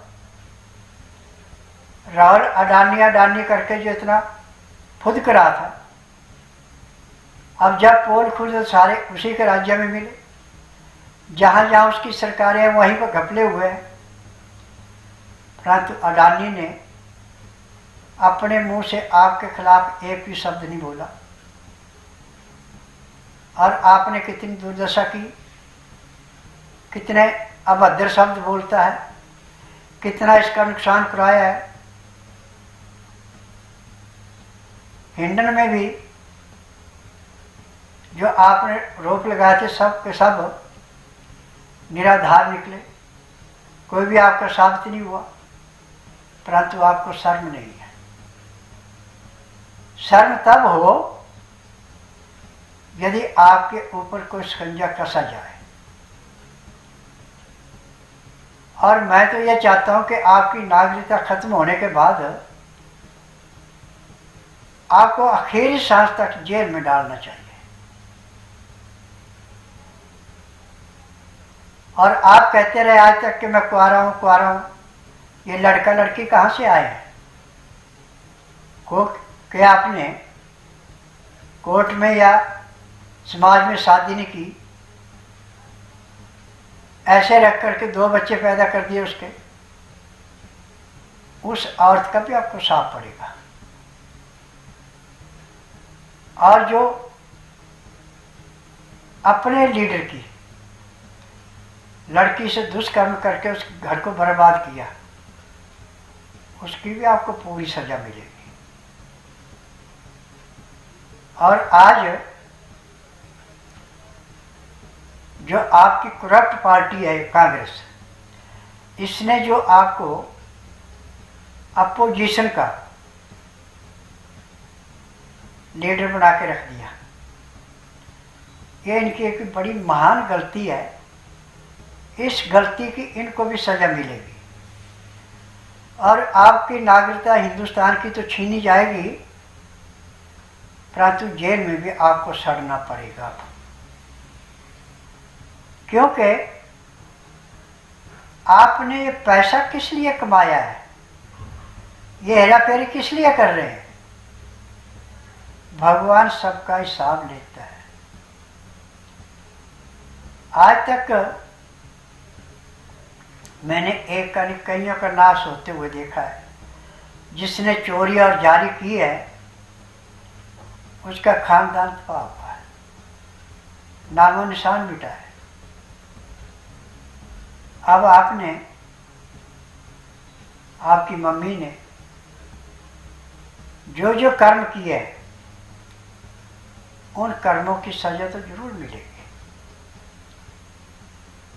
राहुल अडानी अडानी करके जो इतना फुद करा था, अब जब पोल खुले तो सारे उसी के राज्य में मिले। जहाँ जहाँ उसकी सरकारें हैं वहीं पर घपले हुए हैं। परंतु अडानी ने अपने मुंह से आपके खिलाफ एक भी शब्द नहीं बोला, और आपने कितनी दुर्दशा की, कितने अभद्र शब्द बोलता है, कितना इसका नुकसान कराया है। हिंडन में भी जो आपने रोक लगाए थे, सब के सब निराधार निकले, कोई भी आपका साबित नहीं हुआ। परंतु आपको शर्म नहीं है। शर्म तब हो यदि आपके ऊपर कोई शिकंजा कसा जाए। और मैं तो ये चाहता हूं कि आपकी नागरिकता खत्म होने के बाद आपको आखिरी सांस तक जेल में डालना चाहिए। और आप कहते रहे आज तक कि मैं कुआरा हूं, कुआरा हूं। ये लड़का लड़की कहाँ से आए हैं? कि आपने कोर्ट में या समाज में शादी नहीं की, ऐसे रख करके 2 बच्चे पैदा कर दिए उसके। उस औरत का भी आपको साफ पड़ेगा। और जो अपने लीडर की लड़की से दुष्कर्म करके उस घर को बर्बाद किया, उसकी भी आपको पूरी सजा मिलेगी। और आज जो आपकी करप्ट पार्टी है कांग्रेस, इसने जो आपको अपोजिशन का लीडर बना के रख दिया, ये इनकी एक बड़ी महान गलती है। इस गलती की इनको भी सजा मिलेगी। और आपकी नागरिकता हिंदुस्तान की तो छीनी जाएगी, परंतु जेल में भी आपको सड़ना पड़ेगा। क्योंकि आपने ये पैसा किस लिए कमाया है, ये हेरा फेरी किस लिए कर रहे हैं? भगवान सबका हिसाब लेता है। आज तक मैंने एक कईयों का नाश होते हुए देखा है। जिसने चोरी और जारी की है उसका खानदान तबाह हुआ है, नामो निशान मिटा है। अब आपने, आपकी मम्मी ने जो जो कर्म किए हैं, उन कर्मों की सजा तो जरूर मिलेगी।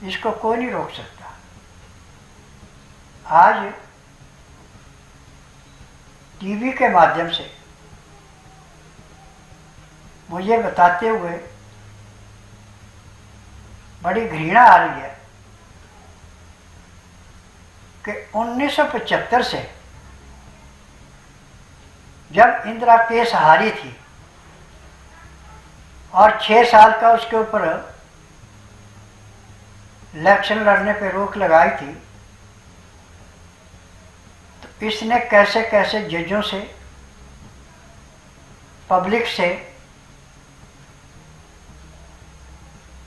इसको कोई नहीं रोक सकता। आज टीवी के माध्यम से मुझे बताते हुए बड़ी घृणा आ रही है कि 1975 से जब इंदिरा केस हारी थी और 6 साल का उसके ऊपर इलेक्शन लड़ने पे रोक लगाई थी, तो इसने कैसे कैसे जजों से, पब्लिक से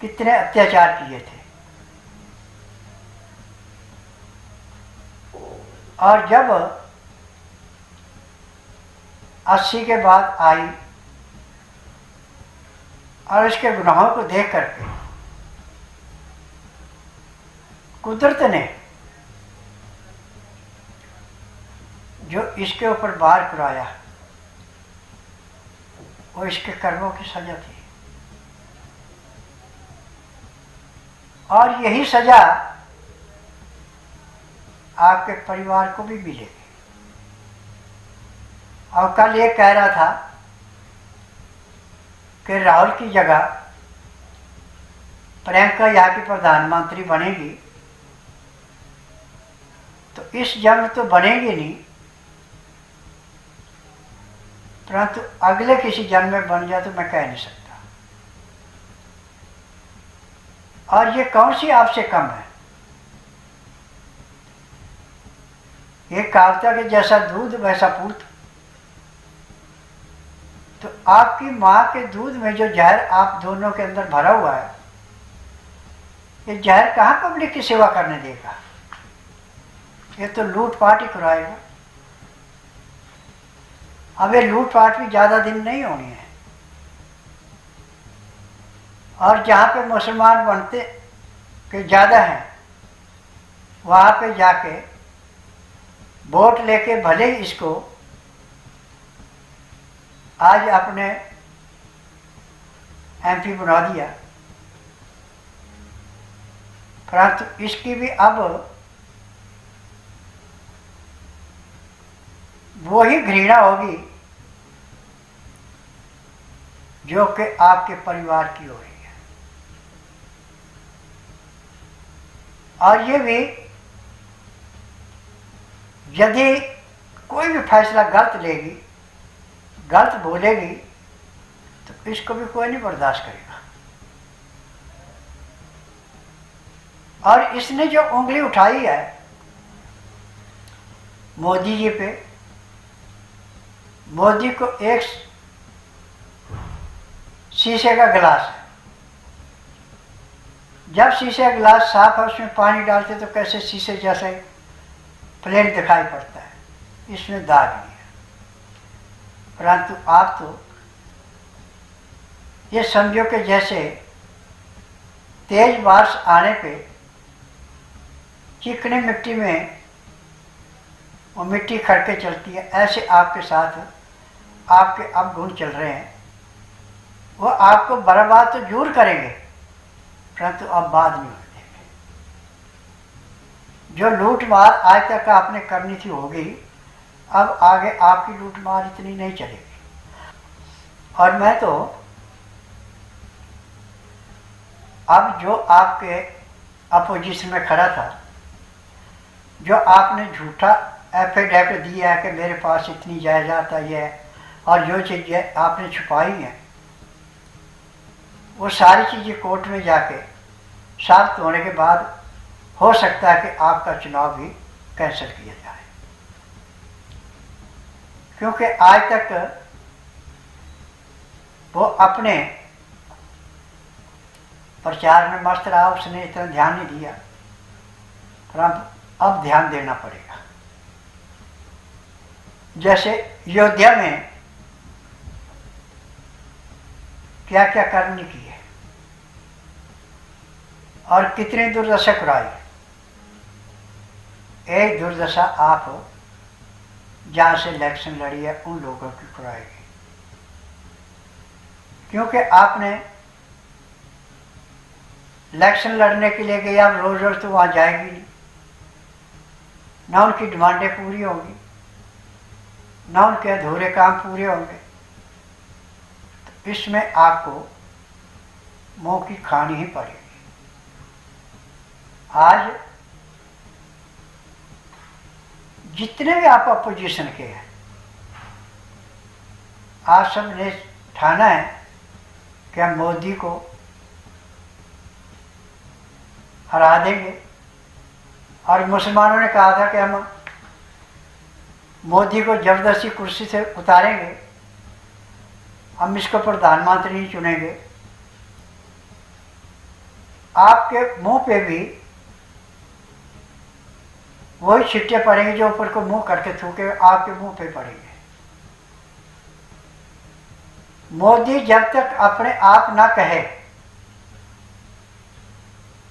कितने अत्याचार किए थे। और जब 80 के बाद आई और इसके गुनाहों को देख करके कुदरत ने जो इसके ऊपर बार कराया, वो इसके कर्मों की सजा थी। और यही सजा आपके परिवार को भी मिलेगी। और कल ये कह रहा था कि राहुल की जगह प्रियंका यहाँ की प्रधानमंत्री बनेगी, तो इस जन्म तो बनेगी नहीं, परंतु अगले किसी जन्म में बन जाए तो मैं कह नहीं सकता। और ये कौन सी आपसे कम है? ये कहावत है कि जैसा दूध वैसा पूत। तो आपकी माँ के दूध में जो जहर आप दोनों के अंदर भरा हुआ है, ये जहर कहाँ पब्लिक की सेवा करने देगा? ये तो लूटपाट ही कराएगा। अब ये लूटपाट भी ज़्यादा दिन नहीं होनी है। और जहाँ पे मुसलमान बनते के ज़्यादा हैं, वहाँ पे जाके वोट लेके भले ही इसको आज अपने एमपी बना दिया, परंतु इसकी भी अब वही घृणा होगी जो कि आपके परिवार की हो रही है। और ये भी यदि कोई भी फैसला गलत लेगी, गलत बोलेगी, तो इसको भी कोई नहीं बर्दाश्त करेगा। और इसने जो उंगली उठाई है मोदी जी पे, मोदी को एक शीशे का गिलास है, जब शीशे का गिलास साफ है उसमें पानी डालते तो कैसे शीशे जैसे प्लेन दिखाई पड़ता है। इसमें दाग नहीं है। परंतु आप तो ये समझो कि जैसे तेज बारिश आने पे चिकनी मिट्टी में वो मिट्टी खड़के चलती है, ऐसे आपके साथ आपके अब गुण चल रहे हैं। वो आपको बर्बाद तो जरूर करेंगे, परंतु अब बाद में हो देंगे। जो लूट मार आज तक आपने करनी थी होगी, अब आगे आपकी लूट मार इतनी नहीं चलेगी। और मैं तो अब जो आपके अपोजिशन में खड़ा था, जो आपने झूठा एफिडेविट दिया है कि मेरे पास इतनी जायदाद आई है और जो चीज़ें आपने छुपाई हैं, वो सारी चीज़ें कोर्ट में जाके साबित होने के बाद हो सकता है कि आपका चुनाव भी कैंसिल किया जाए। क्योंकि आज तक वो अपने प्रचार में मस्त रहा, उसने इतना ध्यान नहीं दिया, पर अब ध्यान देना पड़ेगा। जैसे अयोध्या में क्या क्या कर्म नहीं किए और कितनी दुर्दशा कराई। एक दुर्दशा आप जहाँ से इलेक्शन लड़ी है उन लोगों की कराएगी, क्योंकि आपने इलेक्शन लड़ने के लिए गए, आप रोज रोज तो वहाँ जाएगी नहीं, ना उनकी डिमांडें पूरी होंगी, ना उनके अधूरे काम पूरे होंगे। तो इसमें आपको मुँह की खानी ही पड़ेगी। आज जितने भी आप अपोजिशन के हैं, आप सब ने ठाना है कि हम मोदी को हरा देंगे। और मुसलमानों ने कहा था कि हम मोदी को जबरदस्ती कुर्सी से उतारेंगे, हम इसको प्रधानमंत्री नहीं चुनेंगे। आपके मुंह पे भी वही छिट्टे पड़ेंगे जो ऊपर को मुंह करके थूके आपके मुंह पे पड़ेंगे। मोदी जब तक अपने आप ना कहे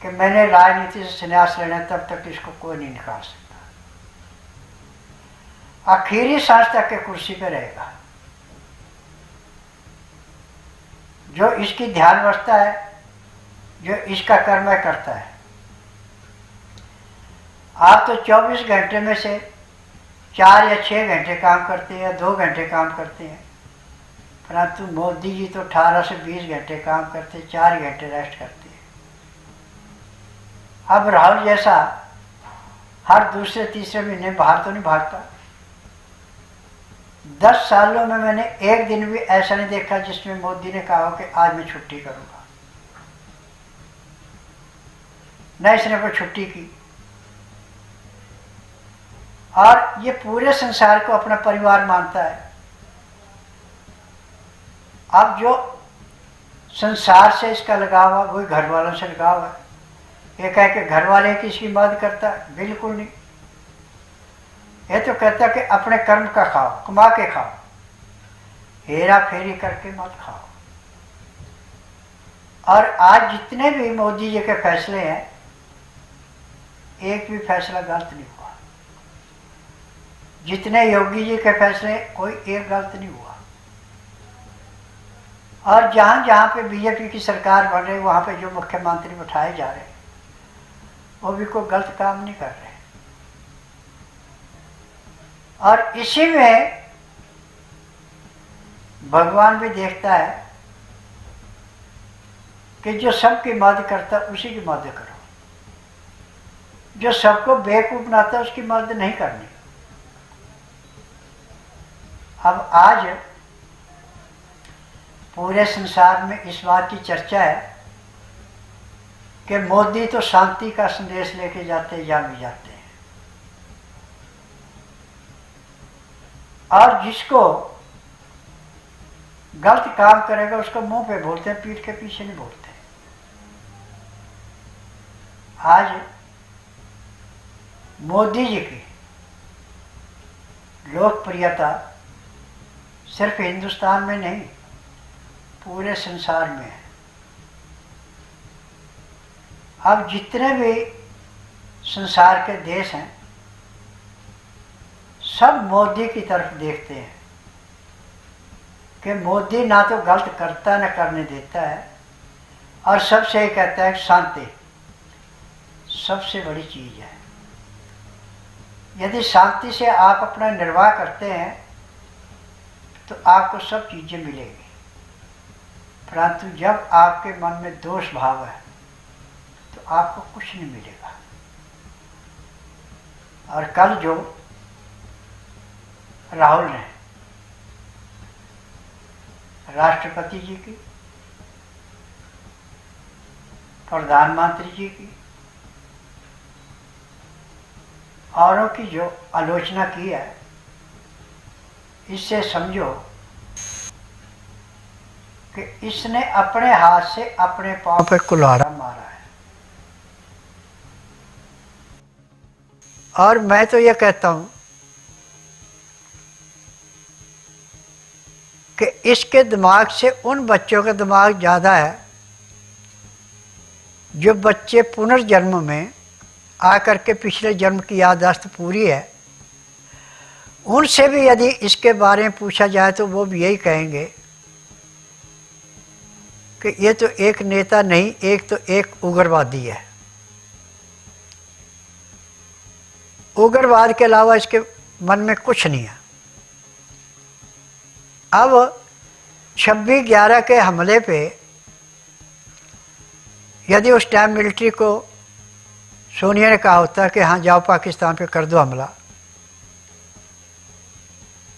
कि मैंने राजनीति से संन्यास लेना, तब तक इसको कोई नहीं निकाल सकता। आखिरी सांस तक के कुर्सी पे रहेगा। जो इसकी ध्यान रखता है, जो इसका कर्म है करता है। आप तो 24 घंटे में से 4 या 6 घंटे काम करते हैं, 2 घंटे काम करते हैं, परंतु मोदी जी तो 18 से 20 घंटे काम करते, 4 घंटे रेस्ट करते हैं। अब राहुल जैसा हर दूसरे तीसरे महीने बाहर तो नहीं भागता। 10 सालों में मैंने एक दिन भी ऐसा नहीं देखा जिसमें मोदी ने कहा हो कि आज मैं छुट्टी करूंगा। न इसने कोई छुट्टी की। और ये पूरे संसार को अपना परिवार मानता है। अब जो संसार से इसका लगाव है वही घर वालों से लगाव है। ये कह के घर वाले की इसकी मदद करता है, बिल्कुल नहीं। ये तो कहता कि अपने कर्म का खाओ, कमा के खाओ, हेरा फेरी करके मत खाओ। और आज जितने भी मोदी जी के फैसले हैं, एक भी फैसला गलत नहीं हुआ। जितने योगी जी के फैसले, कोई एक गलत नहीं हुआ। और जहाँ जहाँ पे बीजेपी की सरकार बन रही, वहाँ पे जो मुख्यमंत्री बैठाए जा रहे हैं, वो भी कोई गलत काम नहीं कर रहे। और इसी में भगवान भी देखता है कि जो सबकी मदद करता है उसी की मदद करो, जो सबको बेवकूफ बनाता है उसकी मदद नहीं करनी। अब आज पूरे संसार में इस बात की चर्चा है कि मोदी तो शांति का संदेश लेके जाते हैं, जहाँ भी जाते हैं। और जिसको गलत काम करेगा उसको मुंह पे बोलते हैं, पीठ के पीछे नहीं बोलते। आज मोदी जी की लोकप्रियता सिर्फ हिंदुस्तान में नहीं, पूरे संसार में है। अब जितने भी संसार के देश हैं, सब मोदी की तरफ देखते हैं कि मोदी ना तो गलत करता न करने देता है, और सबसे ये कहता है शांति सबसे बड़ी चीज़ है। यदि शांति से आप अपना निर्वाह करते हैं तो आपको सब चीज़ें मिलेंगी, परंतु जब आपके मन में दोष भाव है तो आपको कुछ नहीं मिलेगा। और कल जो राहुल ने राष्ट्रपति जी की, प्रधानमंत्री जी की, औरों की जो आलोचना की है, इससे समझो कि इसने अपने हाथ से अपने पांव पे कुल्हाड़ा मारा है। और मैं तो ये कहता हूं कि इसके दिमाग से उन बच्चों का दिमाग ज़्यादा है जो बच्चे पुनर्जन्म में आकर के पिछले जन्म की याददाश्त पूरी है। उनसे भी यदि इसके बारे में पूछा जाए तो वो भी यही कहेंगे कि ये तो एक नेता नहीं, एक तो एक उग्रवादी है। उग्रवाद के अलावा इसके मन में कुछ नहीं है। अब 26/11 के हमले पे यदि उस टाइम मिलिट्री को सोनिया ने कहा होता कि हाँ जाओ पाकिस्तान पे कर दो हमला,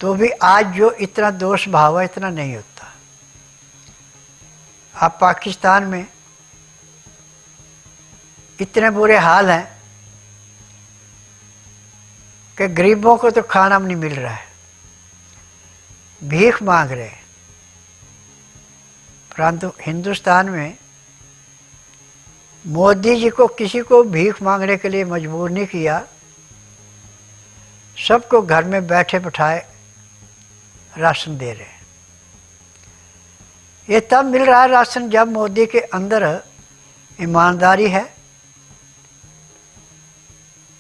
तो भी आज जो इतना दोष भाव है इतना नहीं होता। अब पाकिस्तान में इतने बुरे हाल हैं कि गरीबों को तो खाना नहीं मिल रहा है, भीख मांग रहे हैं। परंतु हिंदुस्तान में मोदी जी को किसी को भीख मांगने के लिए मजबूर नहीं किया, सबको घर में बैठे बिठाए राशन दे रहे हैं। ये तब मिल रहा है राशन जब मोदी के अंदर ईमानदारी है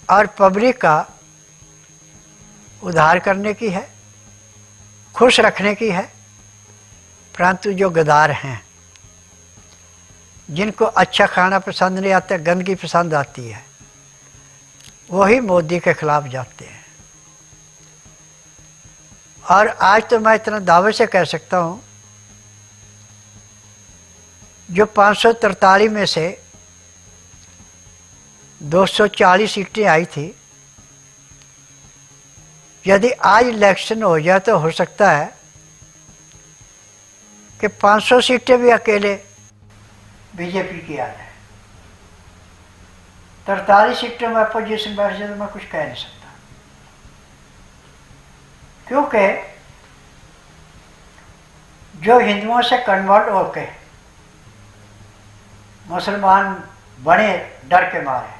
और पब्लिक का उद्धार करने की है, खुश रखने की है। परंतु जो गद्दार हैं, जिनको अच्छा खाना पसंद नहीं आता, गंदगी पसंद आती है, वही मोदी के खिलाफ जाते हैं। और आज तो मैं इतना दावे से कह सकता हूँ, जो 543 में से 240 सीटें आई थी, यदि आज इलेक्शन हो जाए तो हो सकता है कि 500 सीटें भी अकेले बीजेपी की आ जाए। 43 सीटों में अपोजिशन बैठ जाए तो मैं कुछ कह नहीं सकता, क्योंकि जो हिंदुओं से कन्वर्ट होके मुसलमान बने डर के मारे,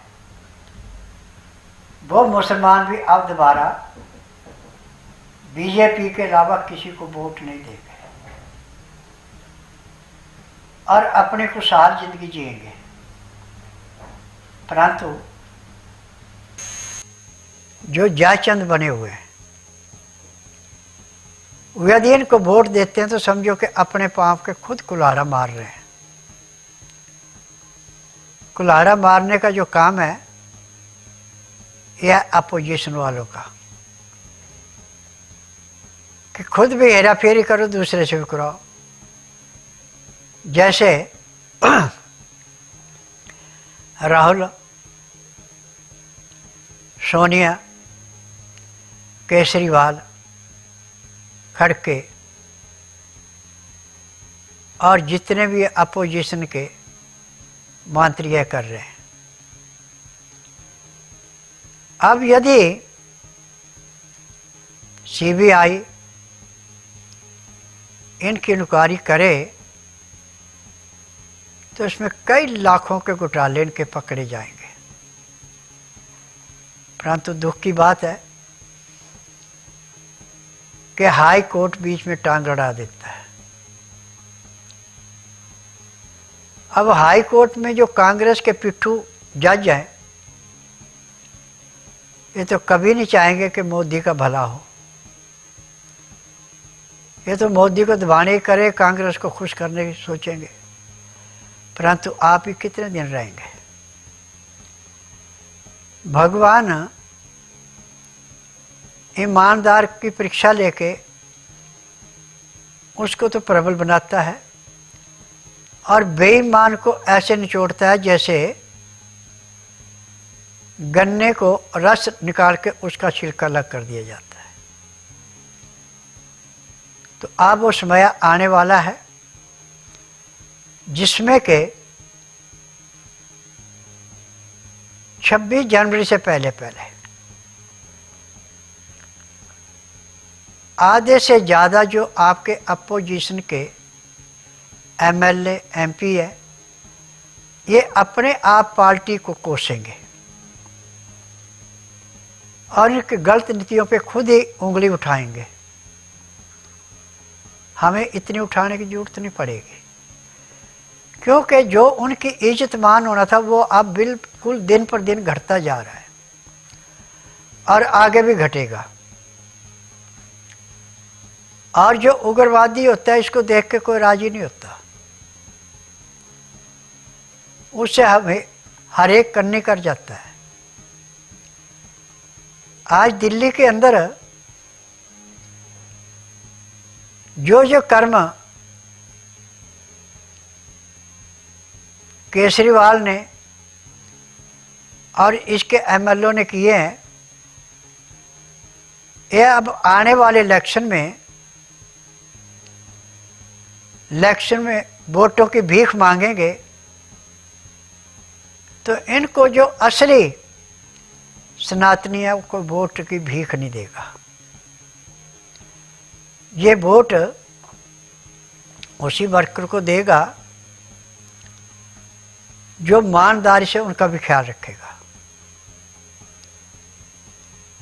वो मुसलमान भी अब दोबारा बीजेपी के अलावा किसी को वोट नहीं देंगे और अपनी खुशहाल जिंदगी जिएंगे। परंतु जो जायचंद बने हुए हैं, यदि इनको वोट देते हैं तो समझो कि अपने पांव के खुद कुल्हाड़ा मार रहे हैं। कुल्हाड़ा मारने का जो काम है यह अपोजिशन वालों का, कि खुद भी हेरा फेरी करो, दूसरे से भी कराओ। जैसे राहुल, सोनिया, केजरीवाल, खड़के और जितने भी अपोजिशन के मंत्री यह कर रहे हैं। अब यदि सीबीआई इनकी इंक्वायरी करे तो इसमें कई लाखों के घोटाले इनके पकड़े जाएंगे। परंतु दुख की बात है कि हाई कोर्ट बीच में टांग अड़ा देता है। अब हाई कोर्ट में जो कांग्रेस के पिट्ठू जज हैं, ये तो कभी नहीं चाहेंगे कि मोदी का भला हो। ये तो मोदी को दबाने करे, कांग्रेस को खुश करने की सोचेंगे। परंतु आप ही कितने दिन रहेंगे? भगवान ईमानदार की परीक्षा लेके उसको तो प्रबल बनाता है और बेईमान को ऐसे निचोड़ता है जैसे गन्ने को रस निकाल के उसका छिलका अलग कर दिया जाता है। तो अब वो समय आने वाला है जिसमें के 26 जनवरी से पहले पहले आधे से ज़्यादा जो आपके अपोजिशन के एमएलए एमपी है, ये अपने आप पार्टी को कोसेंगे और इनकी गलत नीतियों पे खुद ही उंगली उठाएंगे। हमें इतनी उठाने की जरूरत नहीं पड़ेगी, क्योंकि जो उनकी इज्जत मान होना था वो अब बिल्कुल दिन पर दिन घटता जा रहा है और आगे भी घटेगा। और जो उग्रवादी होता है, इसको देख के कोई राजी नहीं होता, उससे हमें हर एक करने कर जाता है। आज दिल्ली के अंदर जो जो कर्म केजरीवाल ने और इसके एमएलओ ने किए हैं, ये अब आने वाले इलेक्शन में वोटों की भीख मांगेंगे, तो इनको जो असली सनातनी है वो वोट की भीख नहीं देगा। ये वोट उसी वर्कर को देगा जो ईमानदारी से उनका भी ख्याल रखेगा।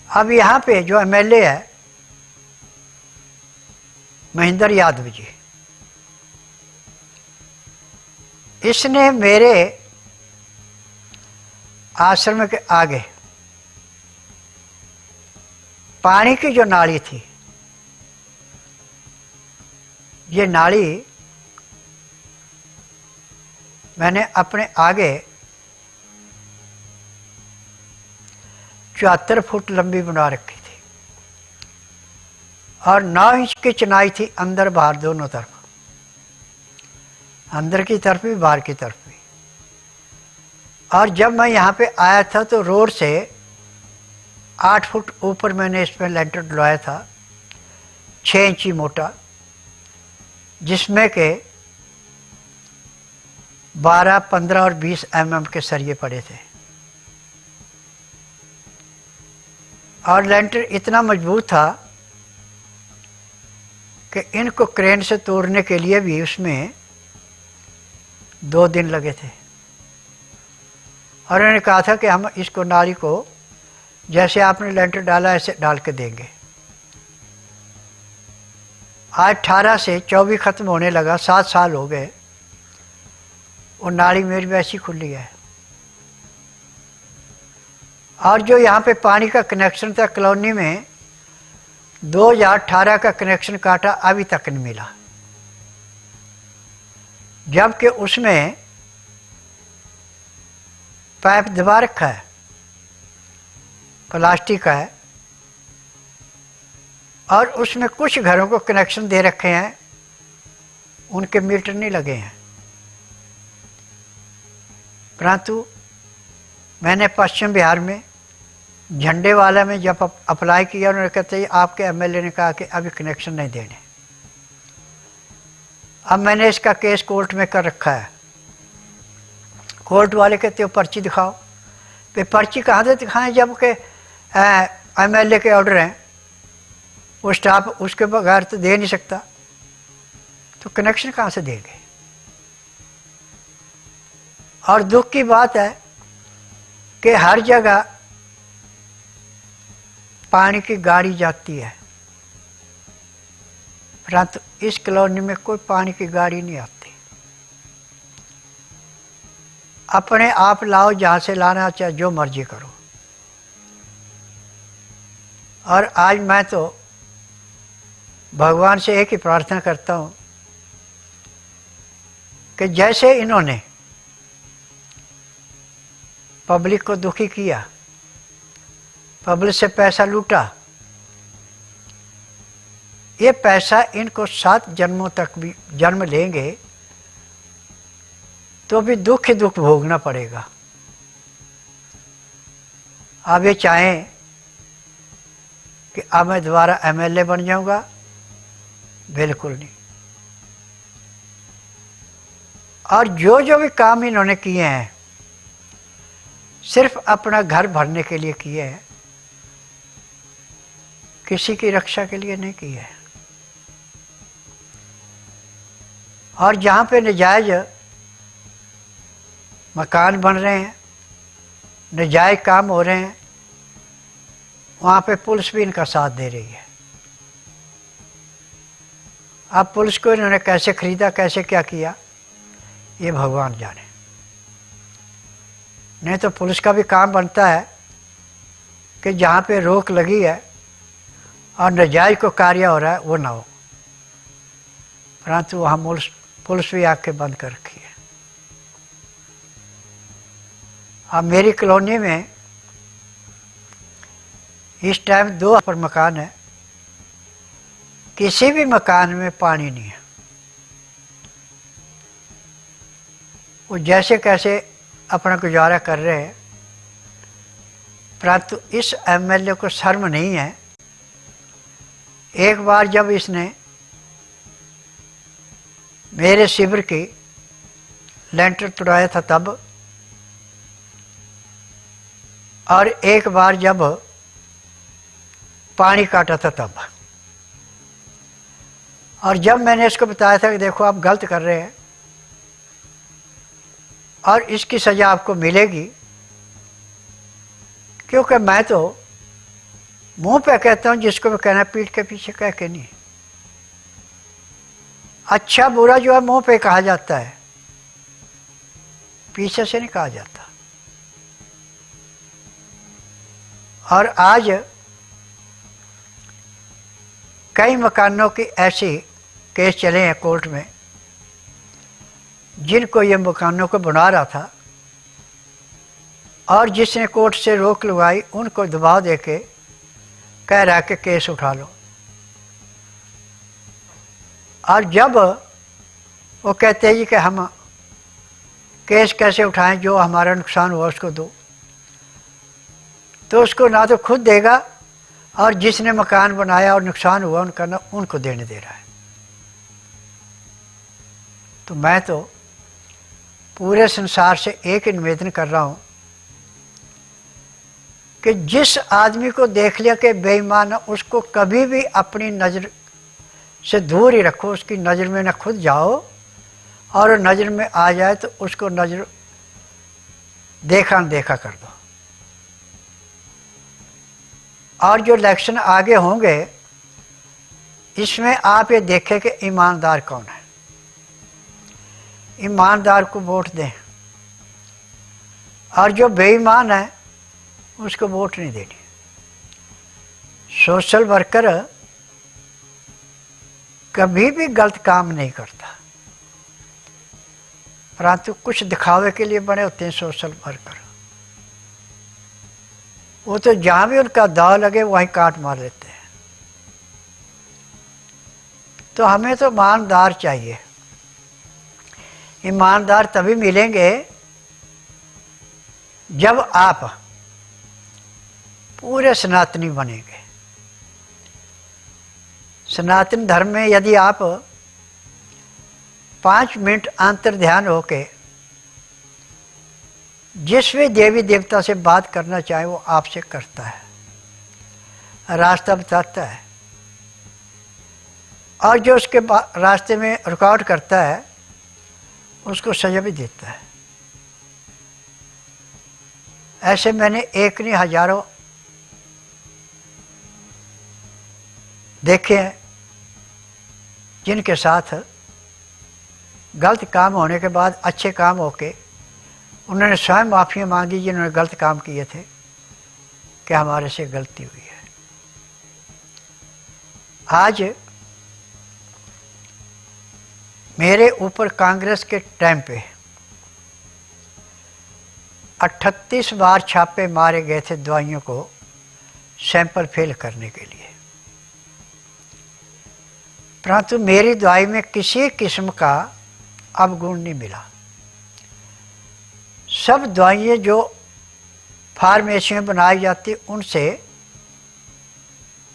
अब यहाँ पे जो एमएलए है महेंद्र यादव जी, इसने मेरे आश्रम के आगे पानी की जो नाली थी, ये नाली मैंने अपने आगे 74 फुट लंबी बना रखी थी और 9 इंच की चिनाई थी, अंदर बाहर दोनों तरफ, अंदर की तरफ भी बाहर की तरफ भी। और जब मैं यहाँ पे आया था तो रोड से 8 फुट ऊपर मैंने इसमें लेंटर डलवाया था, 6 इंची मोटा, जिसमें के 12, 15 और 20 mm के सरिये पड़े थे। और लेंटर इतना मजबूत था कि इनको क्रेन से तोड़ने के लिए भी उसमें 2 दिन लगे थे। और उन्होंने कहा था कि हम इसको नाली को जैसे आपने लेंटर डाला ऐसे डाल के देंगे। आज 18 से 24 ख़त्म होने लगा, 7 साल हो गए, वो नाली मेरी वैसी खुली है। और जो यहाँ पे पानी का कनेक्शन था कॉलोनी में, 2018 का कनेक्शन काटा, अभी तक नहीं मिला, जबकि उसमें पाइप दबा रखा है, प्लास्टिक का है, और उसमें कुछ घरों को कनेक्शन दे रखे हैं, उनके मीटर नहीं लगे हैं। परंतु मैंने पश्चिम बिहार में झंडे वाला में जब अप्लाई किया, उन्होंने कहते आपके एमएलए ने कहा कि अभी कनेक्शन नहीं देने। अब मैंने इसका केस कोर्ट में कर रखा है। कोर्ट वाले कहते हो पर्ची दिखाओ, पे पर्ची कहाँ से दिखाएं जब के एमएलए के ऑर्डर हैं, वो स्टाफ उसके बगैर तो दे नहीं सकता, तो कनेक्शन कहाँ से देंगे। और दुख की बात है कि हर जगह पानी की गाड़ी जाती है, परंतु इस कॉलोनी में कोई पानी की गाड़ी नहीं आती। अपने आप लाओ, जहाँ से लाना चाहे जो मर्जी करो। और आज मैं तो भगवान से एक ही प्रार्थना करता हूँ कि जैसे इन्होंने पब्लिक को दुखी किया, पब्लिक से पैसा लूटा, ये पैसा इनको 7 जन्मों तक भी जन्म लेंगे तो भी दुख ही दुख भोगना पड़ेगा। अब ये चाहें कि अब मैं दोबारा एमएलए बन जाऊंगा, बिल्कुल नहीं। और जो जो भी काम इन्होंने किए हैं सिर्फ अपना घर भरने के लिए किए हैं, किसी की रक्षा के लिए नहीं किए हैं। और जहाँ पे नजायज मकान बन रहे हैं, नजायज काम हो रहे हैं, वहाँ पे पुलिस भी इनका साथ दे रही है। अब पुलिस को इन्होंने कैसे खरीदा, कैसे क्या किया, ये भगवान जाने। नहीं तो पुलिस का भी काम बनता है कि जहाँ पे रोक लगी है और नाजायज को कार्य हो रहा है वो ना हो, परंतु वहाँ पुलिस भी आके बंद कर रखी है। अब मेरी कॉलोनी में इस टाइम 2 पर मकान है, किसी भी मकान में पानी नहीं है। वो जैसे कैसे अपना गुजारा कर रहे हैं, परंतु इस एमएलए को शर्म नहीं है। एक बार जब इसने मेरे शिविर की लेंटर तुड़ाया था तब, और एक बार जब पानी काटा था तब। और जब मैंने इसको बताया था कि देखो आप गलत कर रहे हैं और इसकी सज़ा आपको मिलेगी, क्योंकि मैं तो मुंह पे कहता हूँ जिसको भी कहना, पीठ के पीछे कह के नहीं। अच्छा बुरा जो है मुंह पे कहा जाता है, पीछे से नहीं कहा जाता। और आज कई मकानों की ऐसी केस चले हैं कोर्ट में, जिनको ये मकानों को बना रहा था और जिसने कोर्ट से रोक लगवाई उनको दबाव देके कह रहा है कि केस उठा लो। और जब वो कहते हैं जी कि हम केस कैसे उठाएं, जो हमारा नुकसान हुआ उसको दो, तो उसको ना तो खुद देगा और जिसने मकान बनाया और नुकसान हुआ उनका ना उनको देने दे रहा है। तो मैं तो पूरे संसार से एक निवेदन कर रहा हूँ कि जिस आदमी को देख लिया कि बेईमान है, उसको कभी भी अपनी नज़र से दूर ही रखो। उसकी नज़र में ना खुद जाओ, और नज़र में आ जाए तो उसको नज़र देखा न देखा कर दो। और जो इलेक्शन आगे होंगे इसमें आप ये देखें कि ईमानदार कौन है। ईमानदार को वोट दें, और जो बेईमान है उसको वोट नहीं देनी। सोशल वर्कर कभी भी गलत काम नहीं करता, परंतु कुछ दिखावे के लिए बने होते हैं सोशल वर्कर। वो तो जहाँ भी उनका दाव लगे वहीं काट मार लेते हैं। तो हमें तो ईमानदार चाहिए। ईमानदार तभी मिलेंगे जब आप पूरे सनातनी बनेंगे। सनातन धर्म में यदि आप 5 मिनट अंतर ध्यान होके जिस भी देवी देवता से बात करना चाहे वो आपसे करता है, रास्ता बताता है, और जो उसके रास्ते में रुकावट करता है उसको सजा भी देता है। ऐसे मैंने एक नहीं हजारों देखे हैं जिनके साथ गलत काम होने के बाद अच्छे काम होके उन्होंने स्वयं माफ़ी मांगी जिन्होंने गलत काम किए थे कि हमारे से गलती हुई है। आज मेरे ऊपर कांग्रेस के टाइम पे 38 बार छापे मारे गए थे दवाइयों को सैंपल फेल करने के लिए, परंतु मेरी दवाई में किसी किस्म का अवगुण नहीं मिला। सब दवाइयाँ जो फार्मेसी में बनाई जाती उनसे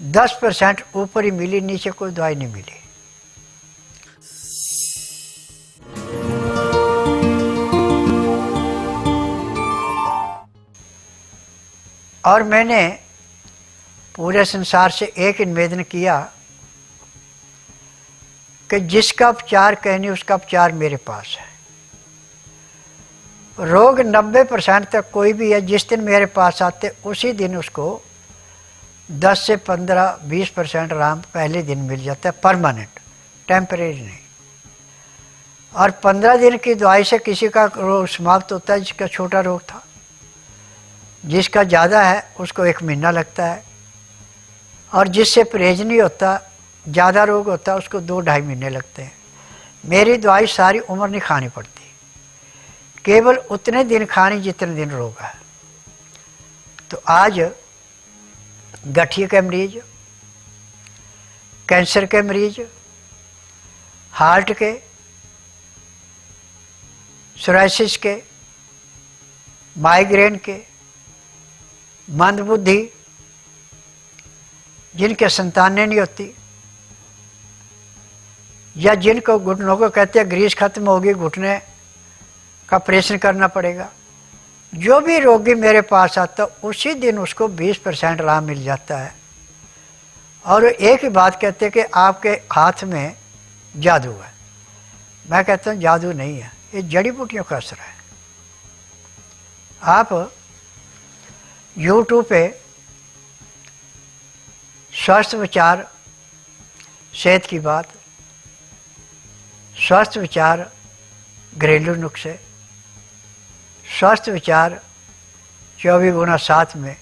10% ऊपर ही मिली, नीचे कोई दवाई नहीं मिली। और मैंने पूरे संसार से एक निवेदन किया कि जिसका उपचार कहनी उसका उपचार मेरे पास है। रोग 90% तक कोई भी है, जिस दिन मेरे पास आते उसी दिन उसको 10 से 15-20% आराम पहले दिन मिल जाता है, परमानेंट, टेम्परेरी नहीं। और 15 दिन की दवाई से किसी का रोग समाप्त होता है जिसका छोटा रोग था, जिसका ज़्यादा है उसको 1 महीना लगता है, और जिससे परहेज नहीं होता, ज़्यादा रोग होता है, उसको 2-2.5 महीने लगते हैं। मेरी दवाई सारी उम्र नहीं खानी पड़ती, केवल उतने दिन खानी जितने दिन रोग है। तो आज गठिया के मरीज, कैंसर के मरीज, हार्ट के, सोराइसिस के, माइग्रेन के, मंदबुद्धि, जिनके संतानें नहीं होती, या जिनको घुटनों को कहते हैं ग्रीस खत्म होगी, घुटने का ऑपरेशन करना पड़ेगा, जो भी रोगी मेरे पास आता उसी दिन उसको 20% आराम मिल जाता है। और एक ही बात कहते हैं कि आपके हाथ में जादू है। मैं कहता हूँ जादू नहीं है, ये जड़ी बूटियों का असर है। आप YouTube पे स्वस्थ विचार, सेहत की बात, स्वस्थ विचार घरेलू नुस्खे, स्वस्थ विचार 24x7 में,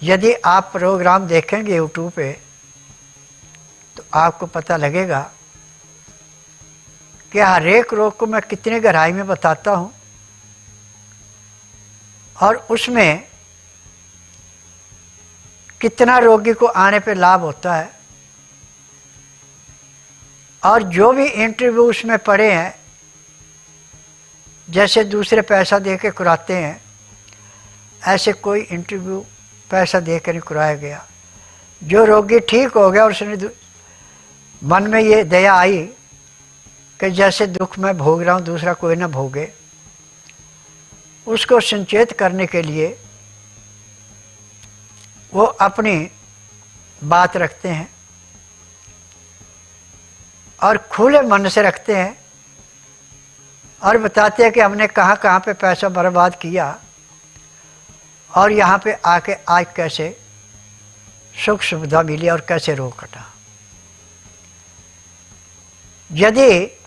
यदि आप प्रोग्राम देखेंगे YouTube पे तो आपको पता लगेगा कि हर एक रोग को मैं कितनी गहराई में बताता हूँ, और उसमें कितना रोगी को आने पे लाभ होता है। और जो भी इंटरव्यू उसमें पढ़े हैं, जैसे दूसरे पैसा दे के कराते हैं, ऐसे कोई इंटरव्यू पैसा दे कर नहीं कराया गया। जो रोगी ठीक हो गया और उसने मन में ये दया आई कि जैसे दुख मैं भोग रहा हूँ दूसरा कोई ना भोगे, उसको संचेत करने के लिए वो अपनी बात रखते हैं और खुले मन से रखते हैं, और बताते हैं कि हमने कहाँ कहाँ पे पैसा बर्बाद किया और यहाँ पे आके आज कैसे सुख सुविधा मिली और कैसे रोग कटा। यदि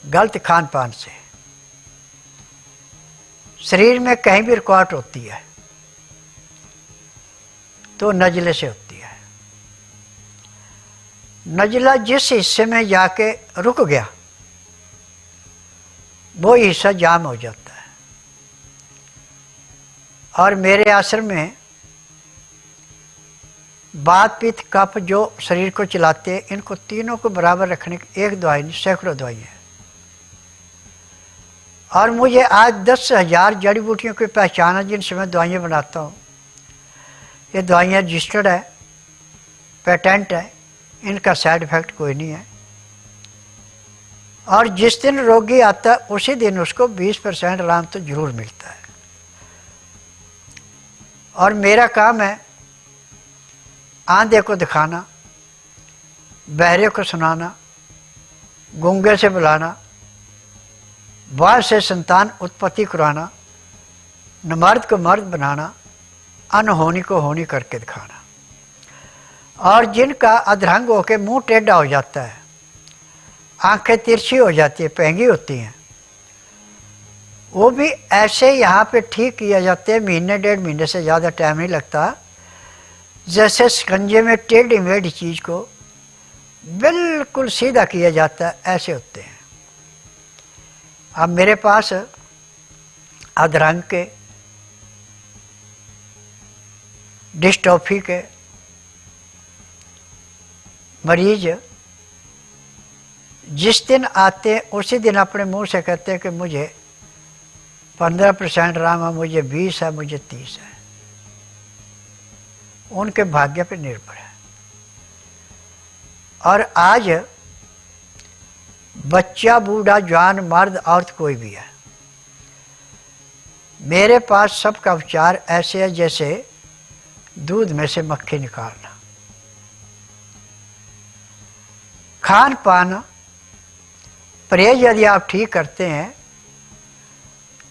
गलत खान पान से शरीर में कहीं भी रुकावट होती है तो नज़ले से होती है। नज़ला जिस हिस्से में जाके रुक गया वो हिस्सा जाम हो जाता है। और मेरे आश्रम में वात पित्त कफ जो शरीर को चलाते हैं, इनको तीनों को बराबर रखने की एक दवाई नहीं, सैकड़ों दवाई है। और मुझे आज 10,000 जड़ी बूटियों की पहचान है जिनसे मैं दवाइयाँ बनाता हूँ। ये दवाइयाँ रजिस्टर्ड है, पेटेंट है, इनका साइड इफ़ेक्ट कोई नहीं है। और जिस दिन रोगी आता है उसी दिन उसको 20% आराम तो जरूर मिलता है। और मेरा काम है आंधे को दिखाना, बहरे को सुनाना, गूंगे से बुलाना, बाल से संतान उत्पत्ति कराना, न मर्द को मर्द बनाना, अनहोनी को होनी करके दिखाना। और जिनका अधरंग होकर मुंह टेढ़ा हो जाता है, आंखें तिरछी हो जाती है, पेंगी होती हैं, वो भी ऐसे यहाँ पे ठीक किया जाते हैं। महीने 1.5 महीने से ज़्यादा टाइम नहीं लगता। जैसे शिकंजे में टेढ़ी मेढ़ी चीज़ को बिल्कुल सीधा किया जाता है, ऐसे होते हैं। अब मेरे पास अधरंग के, डिस्ट्रोफी के मरीज जिस दिन आते हैं उसी दिन अपने मुंह से कहते हैं कि मुझे 15% आराम है, मुझे 20 है, मुझे 30 है। उनके भाग्य पर निर्भर है। और आज बच्चा, बूढ़ा, जवान, मर्द, औरत कोई भी है, मेरे पास सबका उपचार ऐसे है जैसे दूध में से मक्खी निकालना। खान पान परहेज यदि आप ठीक करते हैं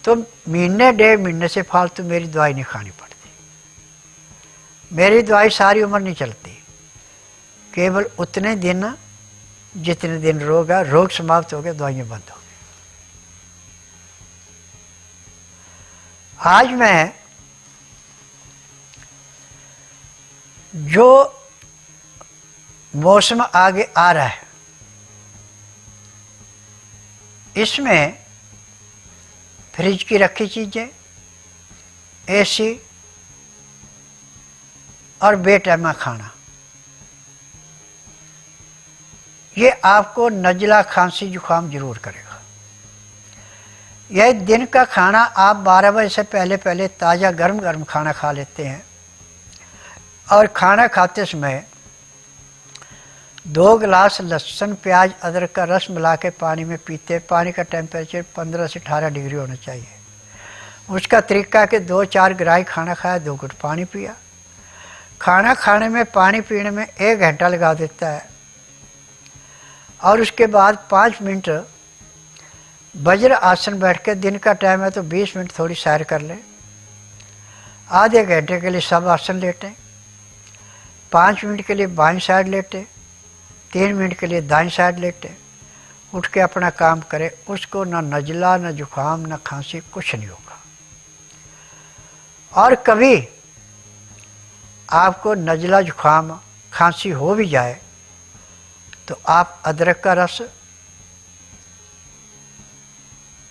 तो महीने 1.5 महीने से फालतू मेरी दवाई नहीं खानी पड़ती। मेरी दवाई सारी उम्र नहीं चलती, केवल उतने दिन जितने दिन रोग है, रोग समाप्त हो गया, दवाइयाँ बंद हो गई। आज मैं जो मौसम आगे आ रहा है, इसमें फ्रिज की रखी चीज़ें, एसी और बेटैमा खाना, ये आपको नज़ला, खांसी, जुकाम जरूर करेगा। यह दिन का खाना आप 12 बजे से पहले पहले ताज़ा गर्म गर्म खाना खा लेते हैं और खाना खाते समय 2 गिलास लहसुन, प्याज, अदरक का रस मिला के पानी में पीते। पानी का टेम्परेचर 15 से 18 डिग्री होना चाहिए। उसका तरीका है कि 2-4 गिराई खाना खाया, 2 घुट पानी पिया। खाना खाने में, पानी पीने में 1 घंटा लगा देता है। और उसके बाद 5 मिनट वज्र आसन बैठ के, दिन का टाइम है तो 20 मिनट थोड़ी सैर कर लें। आधे घंटे के लिए सब आसन लेटें, 5 मिनट के लिए बाईं साइड लेटें, 3 मिनट के लिए दाईं साइड लेटें। उठ के अपना काम करें, उसको ना नज़ला, ना जुकाम, ना खांसी, कुछ नहीं होगा। और कभी आपको नज़ला, जुकाम, खांसी हो भी जाए तो आप अदरक का रस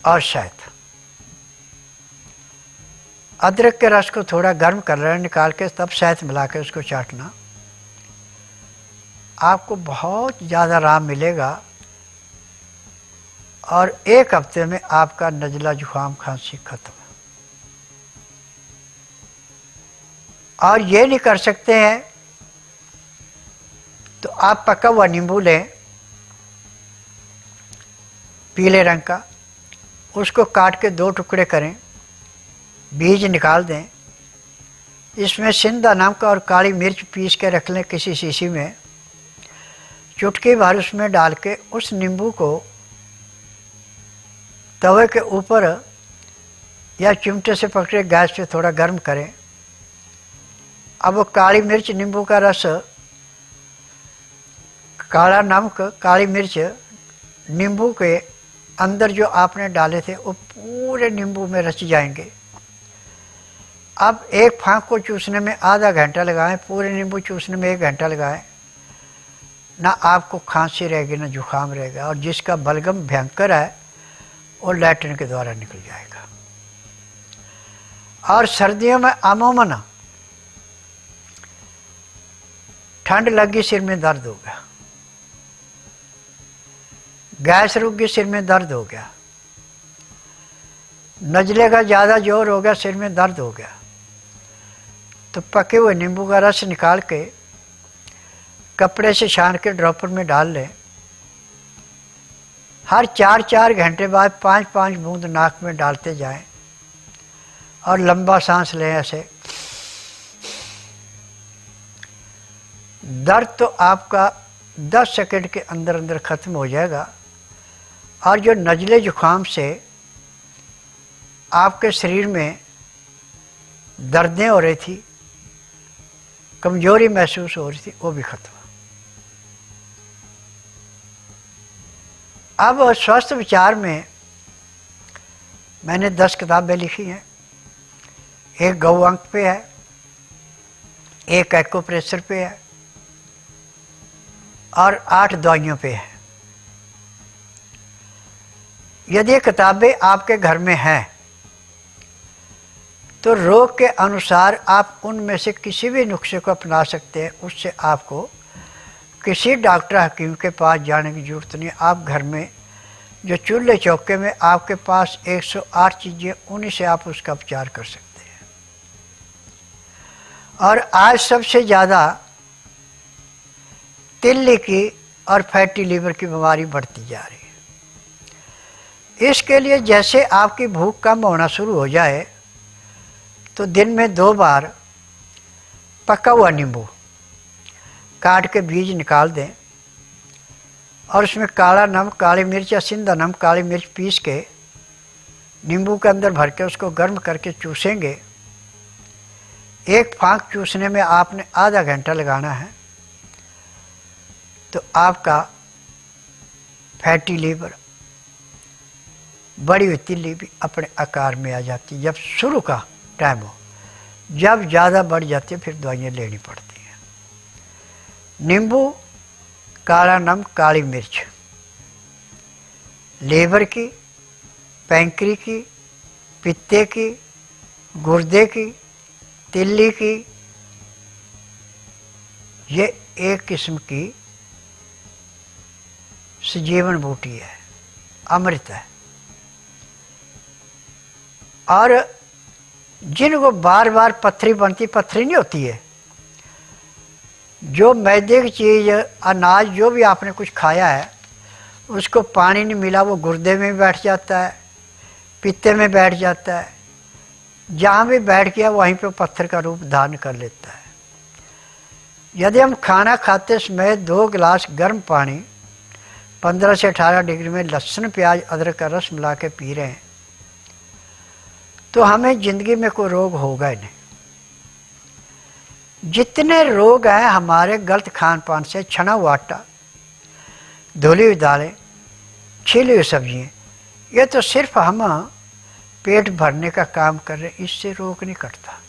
और शहद, अदरक के रस को थोड़ा गर्म कर लेना, निकाल के तब शहद मिला के उसको चाटना, आपको बहुत ज़्यादा आराम मिलेगा। और 1 हफ्ते में आपका नज़ला, जुकाम, खांसी खत्म। और ये नहीं कर सकते हैं तो आप पका हुआ नींबू लें, पीले रंग का, उसको काट के 2 टुकड़े करें, बीज निकाल दें। इसमें सिंधा नमक और काली मिर्च पीस के रख लें किसी शीशी में। चुटकी भर उसमें डाल के उस नींबू को तवे के ऊपर या चिमटे से पकड़े गैस पे थोड़ा गर्म करें। अब वो काली मिर्च, नींबू का रस, काला नमक, काली मिर्च नींबू के अंदर जो आपने डाले थे वो पूरे नींबू में रच जाएंगे। अब एक फांक को चूसने में आधा घंटा लगाएं, पूरे नींबू चूसने में 1 घंटा लगाएं। ना आपको खांसी रहेगी, ना जुकाम रहेगा। और जिसका बलगम भयंकर है वो लैट्रिन के द्वारा निकल जाएगा। और सर्दियों में अमूमन ठंड लगी, सिर में दर्द हो गया, गैस रुक गई, सिर में दर्द हो गया, नज़ले का ज़्यादा जोर हो गया, सिर में दर्द हो गया, तो पके हुए नींबू का रस निकाल के कपड़े से छान के ड्रॉपर में डाल लें। हर 4-4 घंटे बाद 5-5 बूंद नाक में डालते जाएं और लंबा सांस लें ऐसे। दर्द तो आपका 10 सेकंड के अंदर अंदर ख़त्म हो जाएगा। और जो नज़ले जुकाम से आपके शरीर में दर्दें हो रही थी, कमजोरी महसूस हो रही थी, वो भी खत्म। अब स्वस्थ विचार में मैंने 10 किताबें लिखी हैं। एक गौ अंक पे है, एक एक्यूप्रेशर पे है और 8 दवाइयों पे है। यदि ये किताबें आपके घर में हैं तो रोग के अनुसार आप उनमें से किसी भी नुस्खे को अपना सकते हैं। उससे आपको किसी डॉक्टर हकीम के पास जाने की ज़रूरत नहीं। आप घर में जो चूल्हे चौके में आपके पास 108 चीज़ें, उन्हीं से आप उसका उपचार कर सकते हैं। और आज सबसे ज़्यादा तिल्ली की और फैटी लीवर की बीमारी बढ़ती जा रही है। इसके लिए जैसे आपकी भूख कम होना शुरू हो जाए तो दिन में 2 बार पका हुआ नींबू काट के बीज निकाल दें और उसमें काला नमक, काली मिर्च या सिंधा नमक, काली मिर्च पीस के नींबू के अंदर भर के उसको गर्म करके चूसेंगे। एक फाँक चूसने में आपने आधा घंटा लगाना है, तो आपका फैटी लीवर, बड़ी हुई तिल्ली भी अपने आकार में आ जाती है जब शुरू का टाइम हो। जब ज़्यादा बढ़ जाती है फिर दवाइयाँ लेनी पड़ती हैं। नींबू, काला नमक, काली मिर्च लीवर की, पैंक्री की, पित्ते की, गुर्दे की, तिल्ली की, ये एक किस्म की सजीवन बूटी है, अमृत है। और जिनको बार बार पत्थरी बनती, पत्थरी नहीं होती है, जो मैदे की चीज़, अनाज, जो भी आपने कुछ खाया है उसको पानी नहीं मिला, वो गुर्दे में बैठ जाता है, पित्ते में बैठ जाता है। जहाँ भी बैठ गया वहीं पे पत्थर का रूप धारण कर लेता है। यदि हम खाना खाते समय 2 गिलास गर्म पानी 15 से 18 डिग्री में लहसुन, प्याज, अदरक का रस मिला के पी रहे हैं तो हमें ज़िंदगी में कोई रोग होगा ही नहीं। जितने रोग हैं हमारे गलत खान पान से, छना हुआ आटा, धुली हुई दालें, छीली हुई सब्जियाँ, ये तो सिर्फ हम पेट भरने का काम कर रहे हैं, इससे रोग नहीं कटता।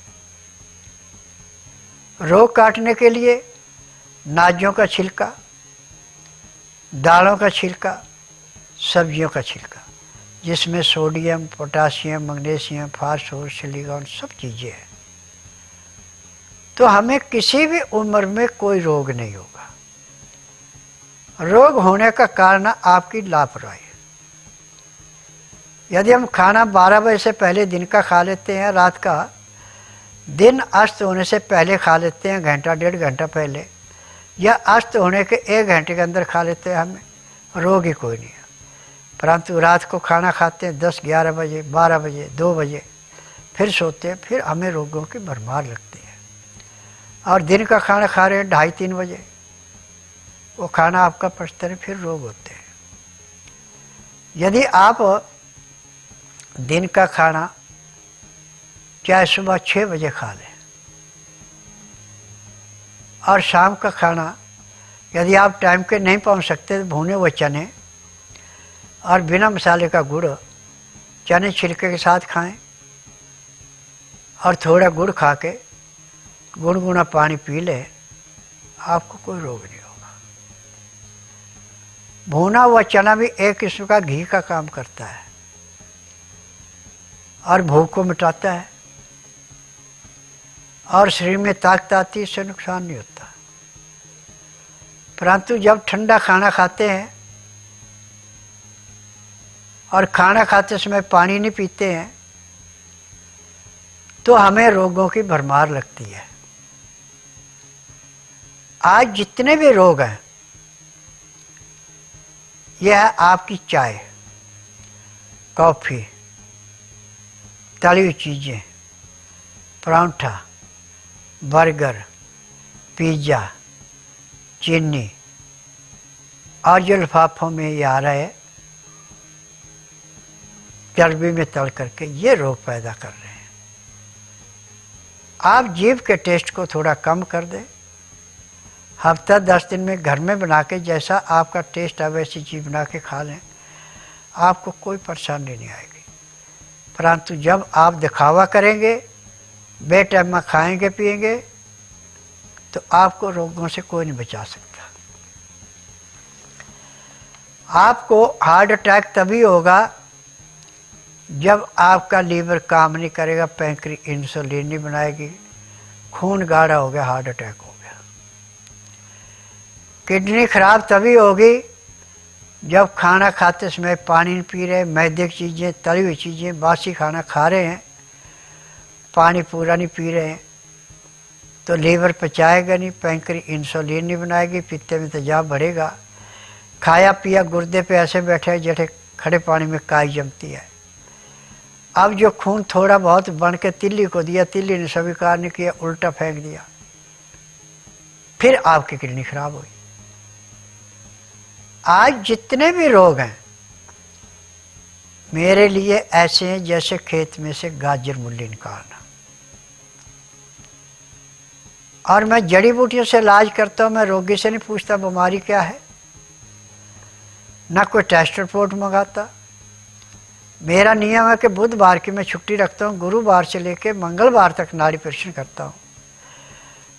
रोग काटने के लिए नाजों का छिलका, दालों का छिलका, सब्जियों का छिलका, जिसमें sodium, potassium, magnesium, phosphorus, silicon सब चीज़ें हैं, तो हमें किसी भी उम्र में कोई रोग नहीं होगा। रोग होने का कारण आपकी लापरवाही। यदि हम खाना 12 बजे से पहले दिन का खा लेते हैं, रात का दिन अस्त होने से पहले खा लेते हैं, घंटा 1.5 घंटा पहले, या अस्त होने के 1 घंटे के अंदर खा लेते हैं, हमें रोग ही कोई नहीं है। परंतु रात को खाना खाते हैं 10, 11 बजे, 12 बजे, 2 बजे, फिर सोते हैं, फिर हमें रोगों की भरमार लगती है। और दिन का खाना खा रहे हैं 2:30, 3 बजे, वो खाना आपका पचता नहीं, फिर रोग होते हैं। यदि आप दिन का खाना चाहे सुबह 6 बजे खा लें और शाम का खाना यदि आप टाइम के नहीं पहुंच सकते तो भुने हुए चने और बिना मसाले का गुड़, चने छिलके के साथ खाएं और थोड़ा गुड़ खा के गुनगुना पानी पी लें, आपको कोई रोग नहीं होगा। भुना हुआ चना भी एक किस्म का घी का काम करता है और भूख को मिटाता है और शरीर में ताकत आती है, इससे नुकसान नहीं होता। परंतु जब ठंडा खाना खाते हैं और खाना खाते समय पानी नहीं पीते हैं तो हमें रोगों की भरमार लगती है। आज जितने भी रोग हैं, यह है आपकी चाय, कॉफ़ी, तली हुई चीज़ें, परांठा, बर्गर, पिज़्ज़ा, चीनी, और जो लिफाफों में ये आ रहा है चर्बी में तल करके, ये रोग पैदा कर रहे हैं। आप जीभ के टेस्ट को थोड़ा कम कर दें, हफ्ता 10 दिन में घर में बना के जैसा आपका टेस्ट है वैसी चीज़ बना के खा लें, आपको कोई परेशानी नहीं आएगी। परंतु जब आप दिखावा करेंगे, बेटाइम में खाएंगे पिएंगे, तो आपको रोगों से कोई नहीं बचा सकता। आपको हार्ट अटैक तभी होगा जब आपका लीवर काम नहीं करेगा, पैंक्री इंसुलिन नहीं बनाएगी, खून गाढ़ा हो गया, हार्ट अटैक हो गया। किडनी खराब तभी होगी जब खाना खाते समय पानी नहीं पी रहे, मैदे की चीज़ें, तली हुई चीज़ें, बासी खाना खा रहे हैं, पानी पूरा नहीं पी रहे हैं, तो लीवर पचाएगा नहीं, पैंक्री इंसुलिन नहीं बनाएगी, पित्ते में तेजाब बढ़ेगा। खाया पिया गुर्दे पे ऐसे बैठे जैसे खड़े पानी में काई जमती है। अब जो खून थोड़ा बहुत बन के तिल्ली को दिया, तिल्ली ने स्वीकार नहीं किया, उल्टा फेंक दिया, फिर आपकी किडनी खराब हुई। आज जितने भी रोग हैं मेरे लिए ऐसे हैं जैसे खेत में से गाजर मूली निकालना। और मैं जड़ी बूटियों से इलाज करता हूँ, मैं रोगी से नहीं पूछता बीमारी क्या है, ना कोई टेस्ट रिपोर्ट मंगाता। मेरा नियम है कि बुधवार की मैं छुट्टी रखता हूँ, गुरुवार से लेकर मंगलवार तक नाड़ी परीक्षण करता हूँ।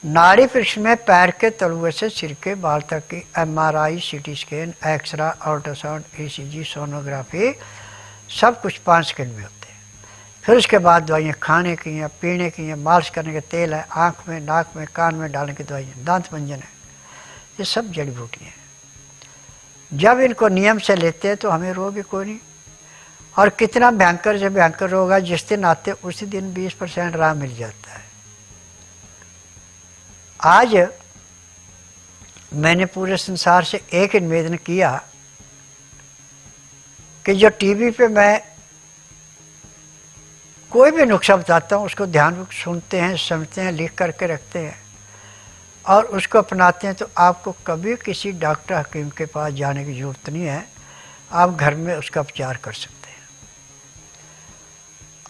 नाड़ी परीक्षण में पैर के तलुए से सिर के बाल तक की MRI, CT scan, X ray, ultrasound, ECG, sonography, सब कुछ 5 सेकंड में होते हैं। फिर उसके बाद दवाइयाँ खाने की हैं, पीने की हैं, मालिश करने के तेल है, आँख में, नाक में, कान में डालने की दवाइयाँ, दांत मंजन है, ये सब जड़ी बूटियाँ हैं। जब इनको नियम से लेते हैं तो हमें रोग ही कोई नहीं। और कितना भयंकर से भयंकर रोग है, जिस दिन आते उसी दिन 20% आराम मिल जाता है। आज मैंने पूरे संसार से एक निवेदन किया कि जो टीवी पे मैं कोई भी नुस्खा बताता हूँ उसको ध्यान सुनते हैं, समझते हैं, लिख करके रखते हैं और उसको अपनाते हैं, तो आपको कभी किसी डॉक्टर हकीम के पास जाने की ज़रूरत नहीं है, आप घर में उसका उपचार कर सकते हैं।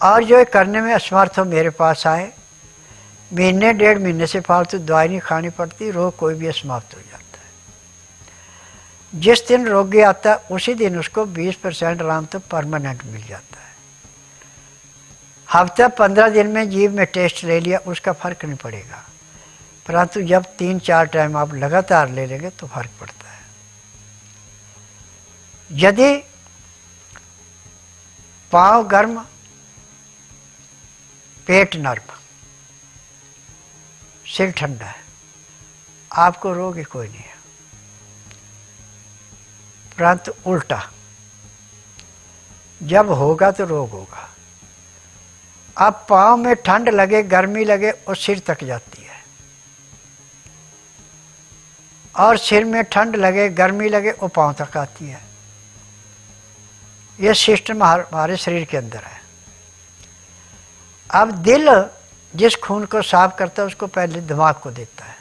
और जो करने में असमर्थ हो मेरे पास आए, महीने 1.5 महीने से फालतू दवाई नहीं खानी पड़ती, रोग कोई भी समाप्त हो जाता है। जिस दिन रोगी आता है उसी दिन उसको 20% आराम तो परमानेंट मिल जाता है। हफ्ता 15 दिन में जीभ में टेस्ट ले लिया, उसका फर्क नहीं पड़ेगा, परंतु जब 3-4 टाइम आप लगातार ले लेंगे तो फर्क पड़ता है। यदि पाँव गर्म, पेट नर्म, सिर ठंडा है, आपको रोग ही कोई नहीं है। परंतु उल्टा जब होगा तो रोग होगा। अब पाँव में ठंड लगे, गर्मी लगे और सिर तक जाती है, और सिर में ठंड लगे, गर्मी लगे और पाँव तक आती है। यह सिस्टम हमारे शरीर के अंदर है। अब दिल जिस खून को साफ करता है उसको पहले दिमाग को देता है,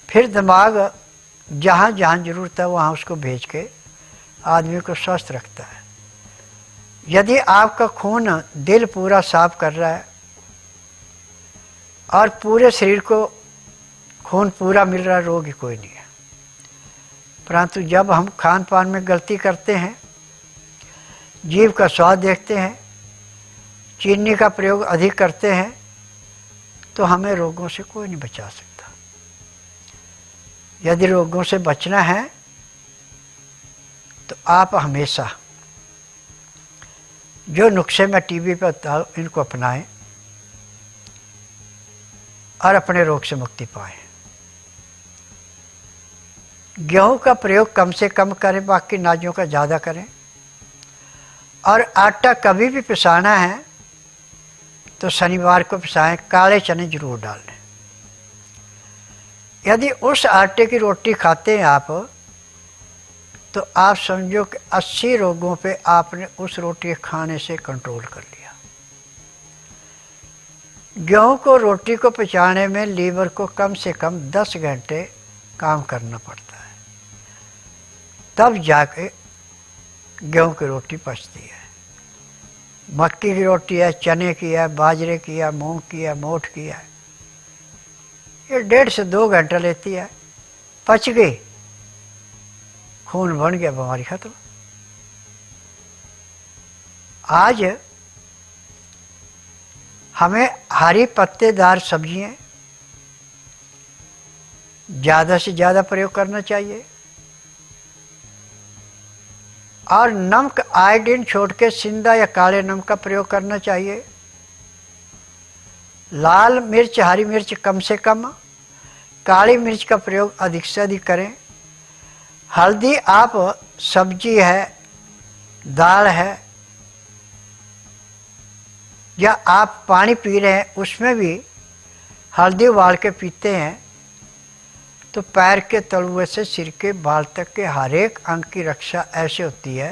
फिर दिमाग जहाँ जहाँ जरूरत है वहाँ उसको भेज के आदमी को स्वस्थ रखता है। यदि आपका खून दिल पूरा साफ कर रहा है और पूरे शरीर को खून पूरा मिल रहा है, रोग ही कोई नहीं है। परंतु जब हम खान पान में गलती करते हैं, जीभ का स्वाद देखते हैं, चीनी का प्रयोग अधिक करते हैं, तो हमें रोगों से कोई नहीं बचा सकता। यदि रोगों से बचना है तो आप हमेशा जो नुस्खे मैं टीवी पर बताऊं इनको अपनाएं और अपने रोग से मुक्ति पाएं। गेहूं का प्रयोग कम से कम करें, बाकी नाजों का ज़्यादा करें। और आटा कभी भी पिसाना है तो शनिवार को पिसाएं, काले चने जरूर डाल लें। यदि उस आटे की रोटी खाते हैं आप, तो आप समझो कि 80 रोगों पे आपने उस रोटी खाने से कंट्रोल कर लिया। गेहूं को रोटी को पचाने में लीवर को कम से कम 10 घंटे काम करना पड़ता है, तब जाके गेहूं की रोटी पचती है। मक्की की रोटी है, चने की है, बाजरे की है, मूंग की है, मोठ की है, ये 1.5 से 2 घंटा लेती है, पच गई, खून बन गया, बीमारी खत्म। आज हमें हरी पत्तेदार सब्जियां ज़्यादा से ज़्यादा प्रयोग करना चाहिए और नमक आयोडीन छोड़ के सिंधा या काले नमक का प्रयोग करना चाहिए। लाल मिर्च, हरी मिर्च कम से कम, काली मिर्च का प्रयोग अधिक से अधिक करें। हल्दी आप सब्जी है, दाल है, या आप पानी पी रहे हैं उसमें भी हल्दी उबाल के पीते हैं तो पैर के तलुए से सिर के बाल तक के हर एक अंग की रक्षा ऐसे होती है